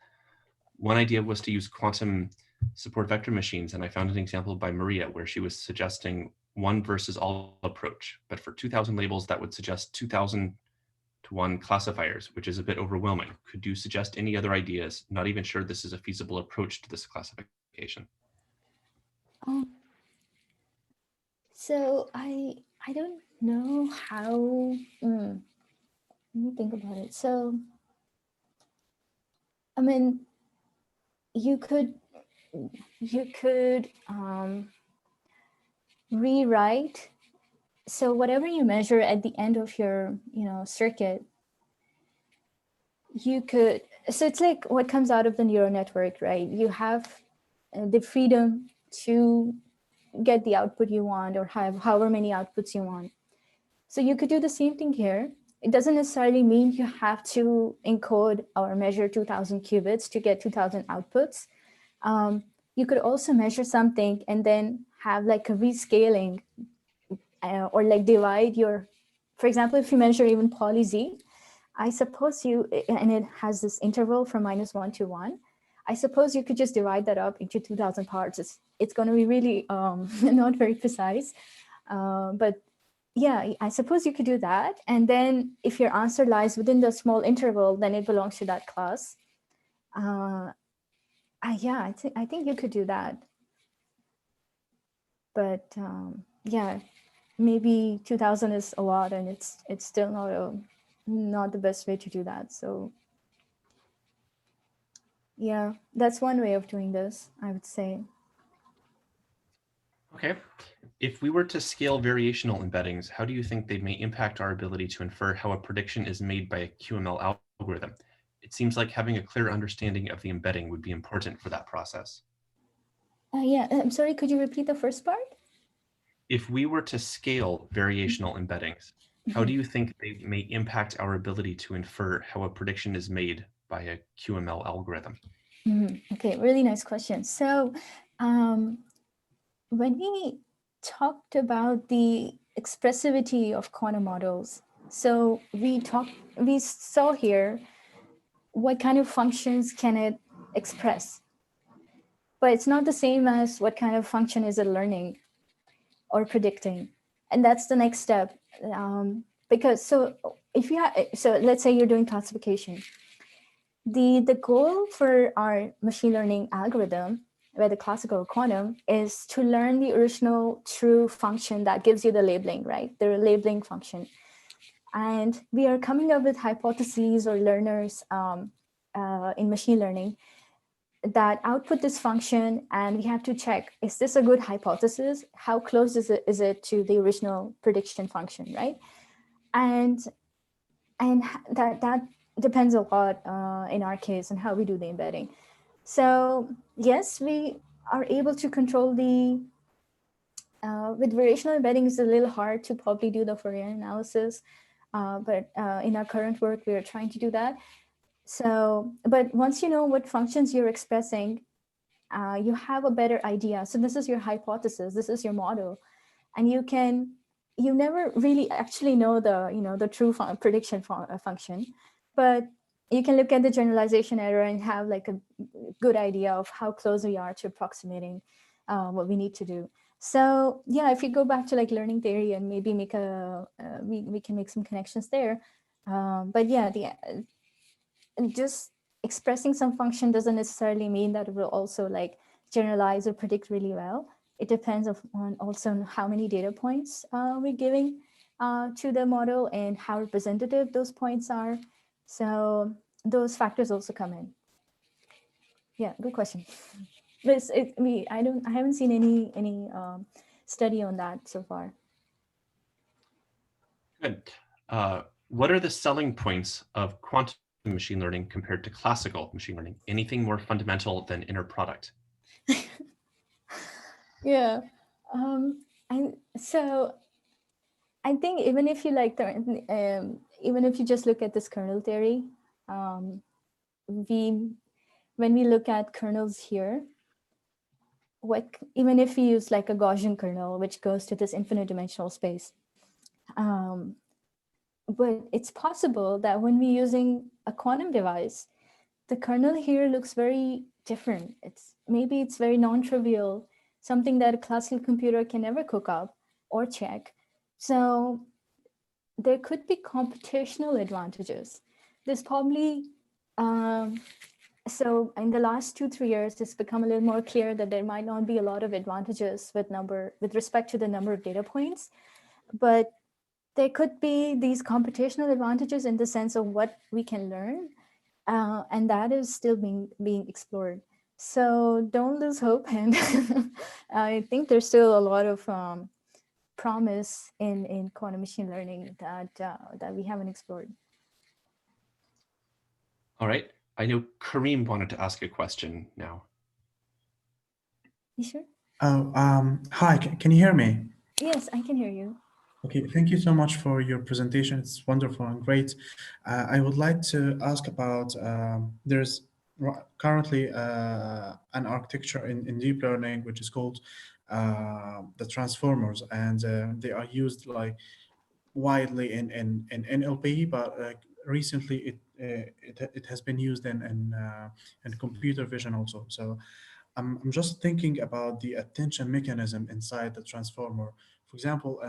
One idea was to use quantum support vector machines, and I found an example by Maria where she was suggesting one versus all approach, but for 2000 labels that would suggest 2000 to 1 classifiers, which is a bit overwhelming. Could you suggest any other ideas? Not even sure this is a feasible approach to this classification. So I don't know how. Let me think about it. So, I mean, you could rewrite. So whatever you measure at the end of your circuit, you could. So it's like what comes out of the neural network, right? You have the freedom to get the output you want or have however many outputs you want. So you could do the same thing here. It doesn't necessarily mean you have to encode or measure 2000 qubits to get 2000 outputs. You could also measure something and then have like a rescaling or like divide your, for example, if you measure even poly Z, I suppose and it has this interval from -1 to 1. I suppose you could just divide that up into 2000 parts. It's going to be really not very precise, but yeah, I suppose you could do that. And then if your answer lies within the small interval, then it belongs to that class. Yeah, I think you could do that. But yeah, maybe 2000 is a lot, and it's still not the best way to do that. So yeah, that's one way of doing this, I would say. Okay. If we were to scale variational embeddings, how do you think they may impact our ability to infer how a prediction is made by a QML algorithm? It seems like having a clear understanding of the embedding would be important for that process. Yeah, I'm sorry, could you repeat the first part? If we were to scale variational embeddings, how do you think they may impact our ability to infer how a prediction is made by a QML algorithm? Okay, really nice question. So when we talked about the expressivity of quantum models, so we saw here what kind of functions can it express, but it's not the same as what kind of function is it learning or predicting, and that's the next step. Because so if you so let's say you're doing classification, the goal for our machine learning algorithm, whether classical or quantum, is to learn the original true function that gives you the labeling, right? The labeling function. And we are coming up with hypotheses or learners in machine learning that output this function, and we have to check, is this a good hypothesis? How close is it to the original prediction function, right? And that depends a lot in our case on how we do the embedding. So yes, we are able to control the, with variational embedding, it's a little hard to probably do the Fourier analysis, but in our current work, we are trying to do that. So, but once you know what functions you're expressing, you have a better idea. So this is your hypothesis, this is your model, and you never really actually know the true prediction function, but you can look at the generalization error and have like a good idea of how close we are to approximating what we need to do. So yeah, if you go back to like learning theory and maybe make we can make some connections there. But yeah, just expressing some function doesn't necessarily mean that it will also like generalize or predict really well. It depends on also how many data points we're giving to the model and how representative those points are. So those factors also come in. Yeah, good question. But I haven't seen any study on that so far. Good. What are the selling points of quantum machine learning compared to classical machine learning? Anything more fundamental than inner product? Yeah. So I think even if you like even if you just look at this kernel theory, when we look at kernels here, even if we use like a Gaussian kernel, which goes to this infinite dimensional space, but it's possible that when we're using a quantum device, the kernel here looks very different. Maybe it's very non-trivial, something that a classical computer can never cook up or check. So there could be computational advantages. There's probably, so in the last 2-3 years, it's become a little more clear that there might not be a lot of advantages with respect to the number of data points, but there could be these computational advantages in the sense of what we can learn, and that is still being explored. So don't lose hope, and I think there's still a lot of promise in quantum machine learning that we haven't explored. All right. I know Kareem wanted to ask a question now. You sure? Oh, hi, can you hear me? Yes, I can hear you. Okay, thank you so much for your presentation. It's wonderful and great. I would like to ask about, there's currently an architecture in deep learning, which is called the transformers, and they are used like widely in NLP, but recently it has been used in computer vision also. So I'm just thinking about the attention mechanism inside the transformer. For example,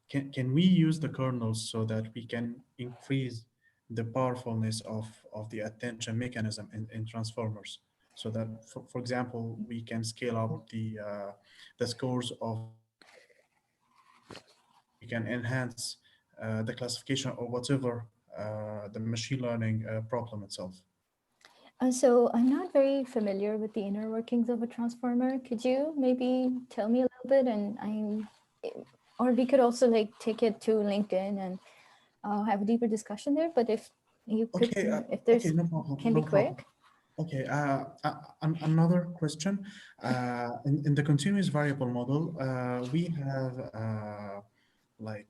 can we use the kernels so that we can increase the powerfulness of the attention mechanism in transformers? So that, for example, we can scale up the scores of the classifiers, or we can enhance the classification or whatever the machine learning problem itself. So I'm not very familiar with the inner workings of a transformer. Could you maybe tell me a little bit, or we could also like take it to LinkedIn and have a deeper discussion there. But if you could, Okay, if there's, okay, no problem, can no be problem. quick. Okay, another question. In the continuous variable model, we have like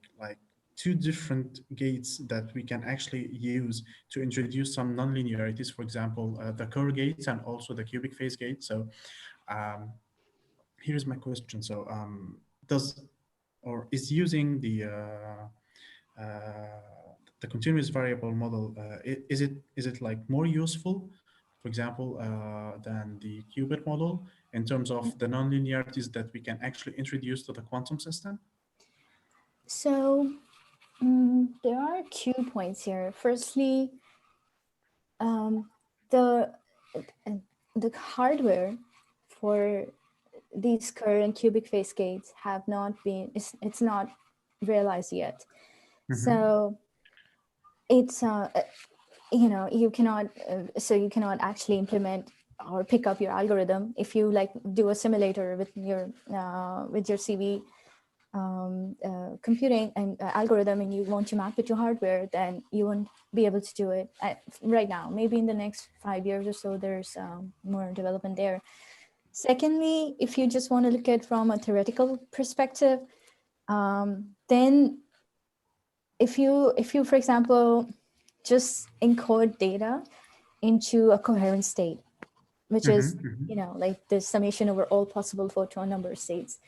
two different gates that we can actually use to introduce some nonlinearities. For example, the Kerr gates and also the cubic phase gate. So um, here's my question. So is using the continuous variable model, is it like more useful, for example, than the qubit model in terms of the nonlinearities that we can actually introduce to the quantum system? So there are 2 points here. Firstly, the hardware for these current cubic phase gates have not been, it's not realized yet. So it's you cannot you cannot actually implement or pick up your algorithm if you like do a simulator with your CV computing and algorithm, and you want to map it to hardware, then you won't be able to do it right now. Maybe in the next 5 years or so, there's more development there. Secondly, if you just want to look at it from a theoretical perspective, then if you, for example, just encode data into a coherent state, which is, like the summation over all possible photon number states.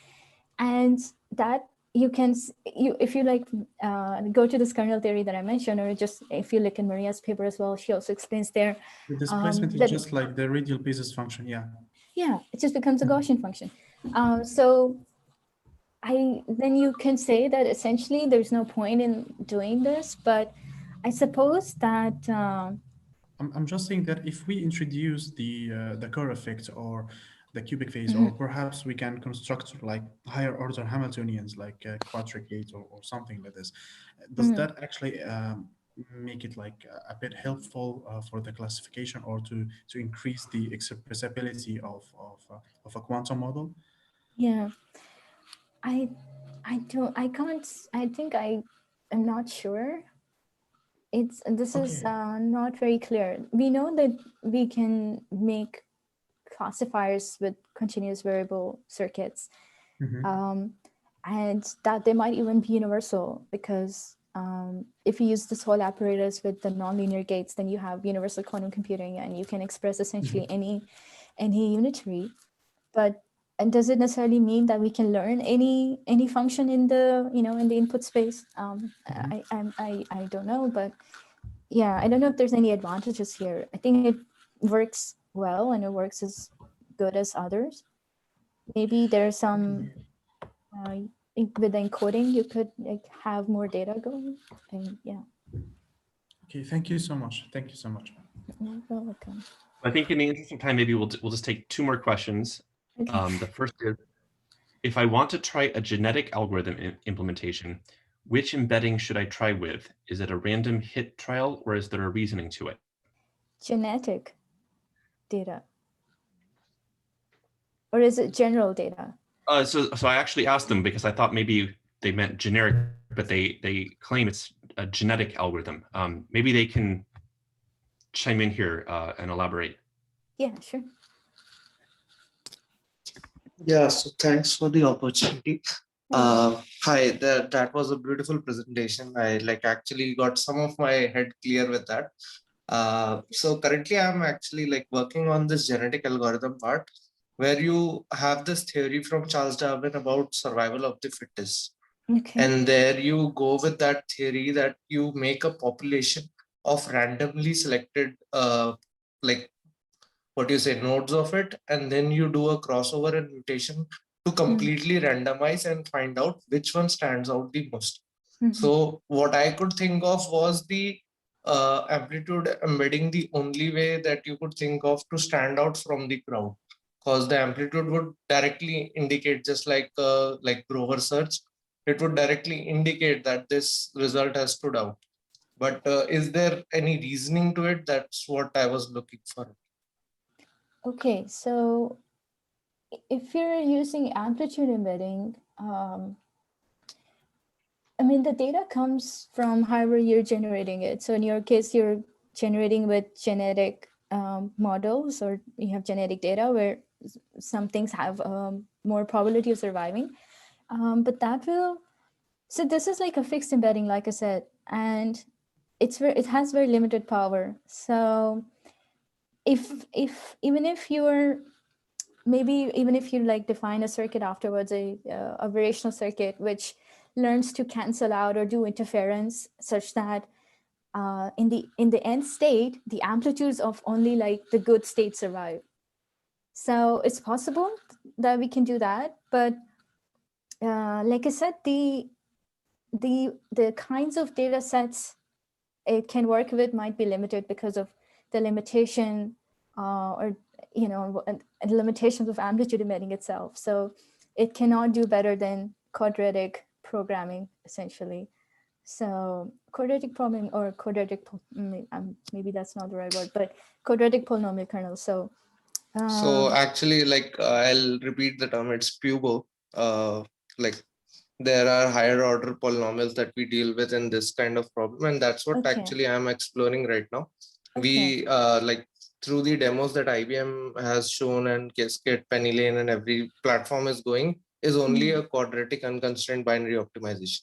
And that you can, if you like go to this kernel theory that I mentioned, or just if you look in Maria's paper as well, she also explains there. The displacement is just like the radial basis function, yeah. Yeah, it just becomes a Gaussian function. So then you can say that essentially there's no point in doing this, but I suppose that I'm just saying that if we introduce the Kerr effect or the cubic phase, or perhaps we can construct like higher order Hamiltonians like quadratic gate or something like this, does that actually make it like a bit helpful for the classification, or to increase the expressibility of a quantum model? Yeah, I think I'm not sure. This is not very clear. We know that we can make classifiers with continuous variable circuits, and that they might even be universal, because if you use this whole apparatus with the nonlinear gates, then you have universal quantum computing, and you can express essentially any unitary. But and does it necessarily mean that we can learn any function in the in the input space? I don't know, but yeah, I don't know if there's any advantages here. I think works well and it works as good as others. Maybe there's some with the encoding you could like have more data going, and yeah. Okay, thank you so much. Thank you so much. You're welcome. I think in the interest of time, maybe we'll just take two more questions. Okay. The first is, if I want to try a genetic algorithm implementation, which embedding should I try with? Is it a random hit trial or is there a reasoning to it? Genetic data. Or is it general data? So I actually asked them because I thought maybe they meant generic, but they claim it's a genetic algorithm. Maybe they can chime in here and elaborate. Yeah, sure. Yeah, so thanks for the opportunity. Hi, that was a beautiful presentation. I actually got some of my head clear with that. So currently I'm actually working on this genetic algorithm part where you have this theory from Charles Darwin about survival of the fittest. Okay. And there you go with that theory that you make a population of randomly selected nodes of it, and then you do a crossover and mutation to completely randomize and find out which one stands out the most. So what I could think of was the amplitude embedding, the only way that you could think of to stand out from the crowd, because the amplitude would directly indicate, just like Grover search, it would directly indicate that this result has stood out. But is there any reasoning to it? That's what I was looking for. Okay, so if you're using amplitude embedding, I mean, the data comes from however you're generating it. So in your case, you're generating with genetic models, or you have genetic data where some things have more probability of surviving. But that will, so this is like a fixed embedding, like I said, and it has very limited power. So even if you're, maybe even if you like define a circuit afterwards, a variational circuit, which learns to cancel out or do interference such that in the end state, the amplitudes of only like the good state survive. So it's possible that we can do that, but like I said, the kinds of data sets it can work with might be limited because of the limitation or and limitations of amplitude embedding itself. So it cannot do better than quadratic programming, essentially. So quadratic programming, or quadratic, maybe that's not the right word, but quadratic polynomial kernel. So actually, I'll repeat the term. It's PUBO. There are higher order polynomials that we deal with in this kind of problem, and that's what actually I'm exploring right now. We through the demos that IBM has shown, and Cascade, Penny Lane, and every platform is going, is only a quadratic unconstrained binary optimization.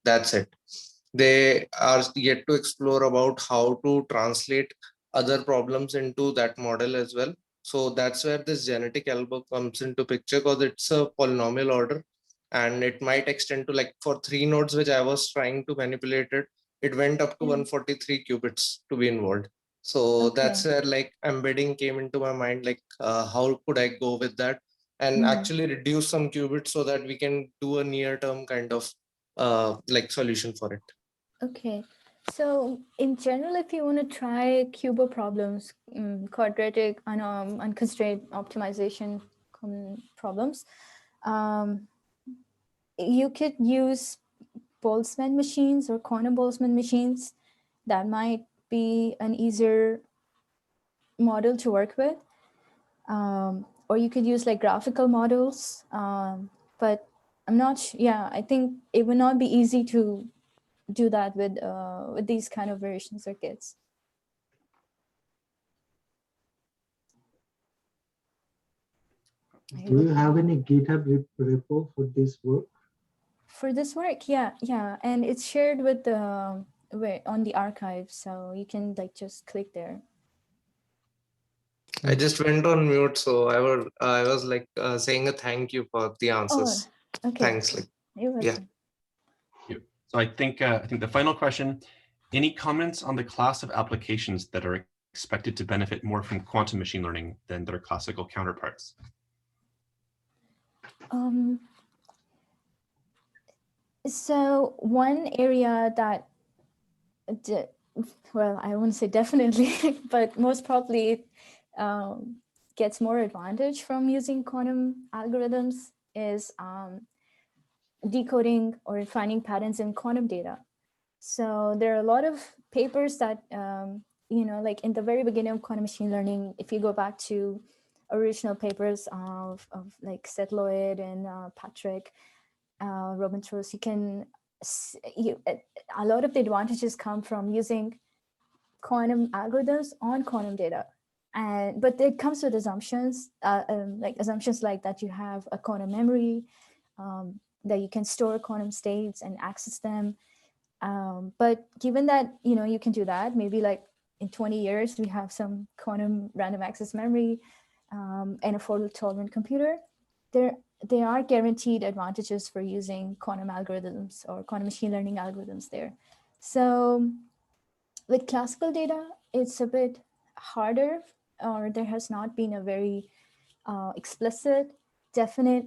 That's it. They are yet to explore about how to translate other problems into that model as well. So that's where this genetic algo comes into picture, because it's a polynomial order, and it might extend to, for 3 nodes which I was trying to manipulate it went up to 143 qubits to be involved. So that's where embedding came into my mind, how could I go with that and actually reduce some qubits so that we can do a near term kind of solution for it. Okay, so in general, if you want to try QUBO problems, quadratic unconstrained optimization problems, you could use Boltzmann machines or quantum Boltzmann machines. That might be an easier model to work with. Or you could use like graphical models, but I'm not, I think it would not be easy to do that with these kind of variation circuits. Do you have any GitHub repo for this work? For this work, yeah, and it's shared with the on the archive, so you can just click there. I just went on mute, so I was saying a thank you for the answers. Oh, okay. Thanks. You're welcome. Yeah. So I think the final question: any comments on the class of applications that are expected to benefit more from quantum machine learning than their classical counterparts? So one area that, well, I wouldn't say definitely, but most probably gets more advantage from using quantum algorithms is decoding or finding patterns in quantum data. So there are a lot of papers that, like in the very beginning of quantum machine learning, if you go back to original papers of like Seth Lloyd and Patrick Robin-Trost, a lot of the advantages come from using quantum algorithms on quantum data. But it comes with assumptions, assumptions like that you have a quantum memory, that you can store quantum states and access them. But given that, you can do that, maybe like in 20 years, we have some quantum random access memory and a fault-tolerant computer, there are guaranteed advantages for using quantum algorithms or quantum machine learning algorithms there. So with classical data, it's a bit harder, or there has not been a very explicit, definite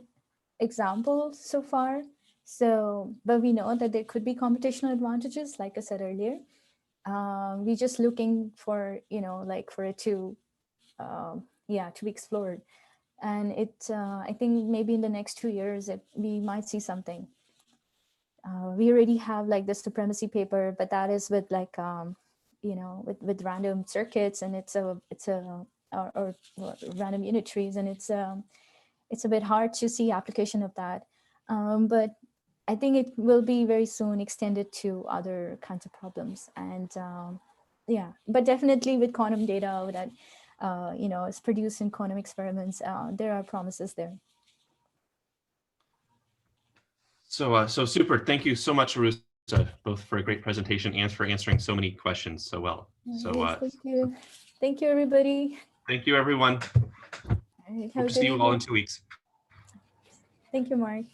example so far. So, but we know that there could be computational advantages, like I said earlier. We're just looking for, for it to, to be explored. And I think maybe in the next 2 years, we might see something. We already have like the supremacy paper, but that is with like, with random circuits, and it's a random unit trees, and it's a bit hard to see application of that. But I think it will be very soon extended to other kinds of problems. And but definitely with quantum data that, is produced in quantum experiments, there are promises there. So super. Thank you so much, Aroosa, both for a great presentation and for answering so many questions so well. Yes, thank you. Thank you, everybody. Thank you, everyone. All right, Hope to see you all in 2 weeks. Thank you, Mark.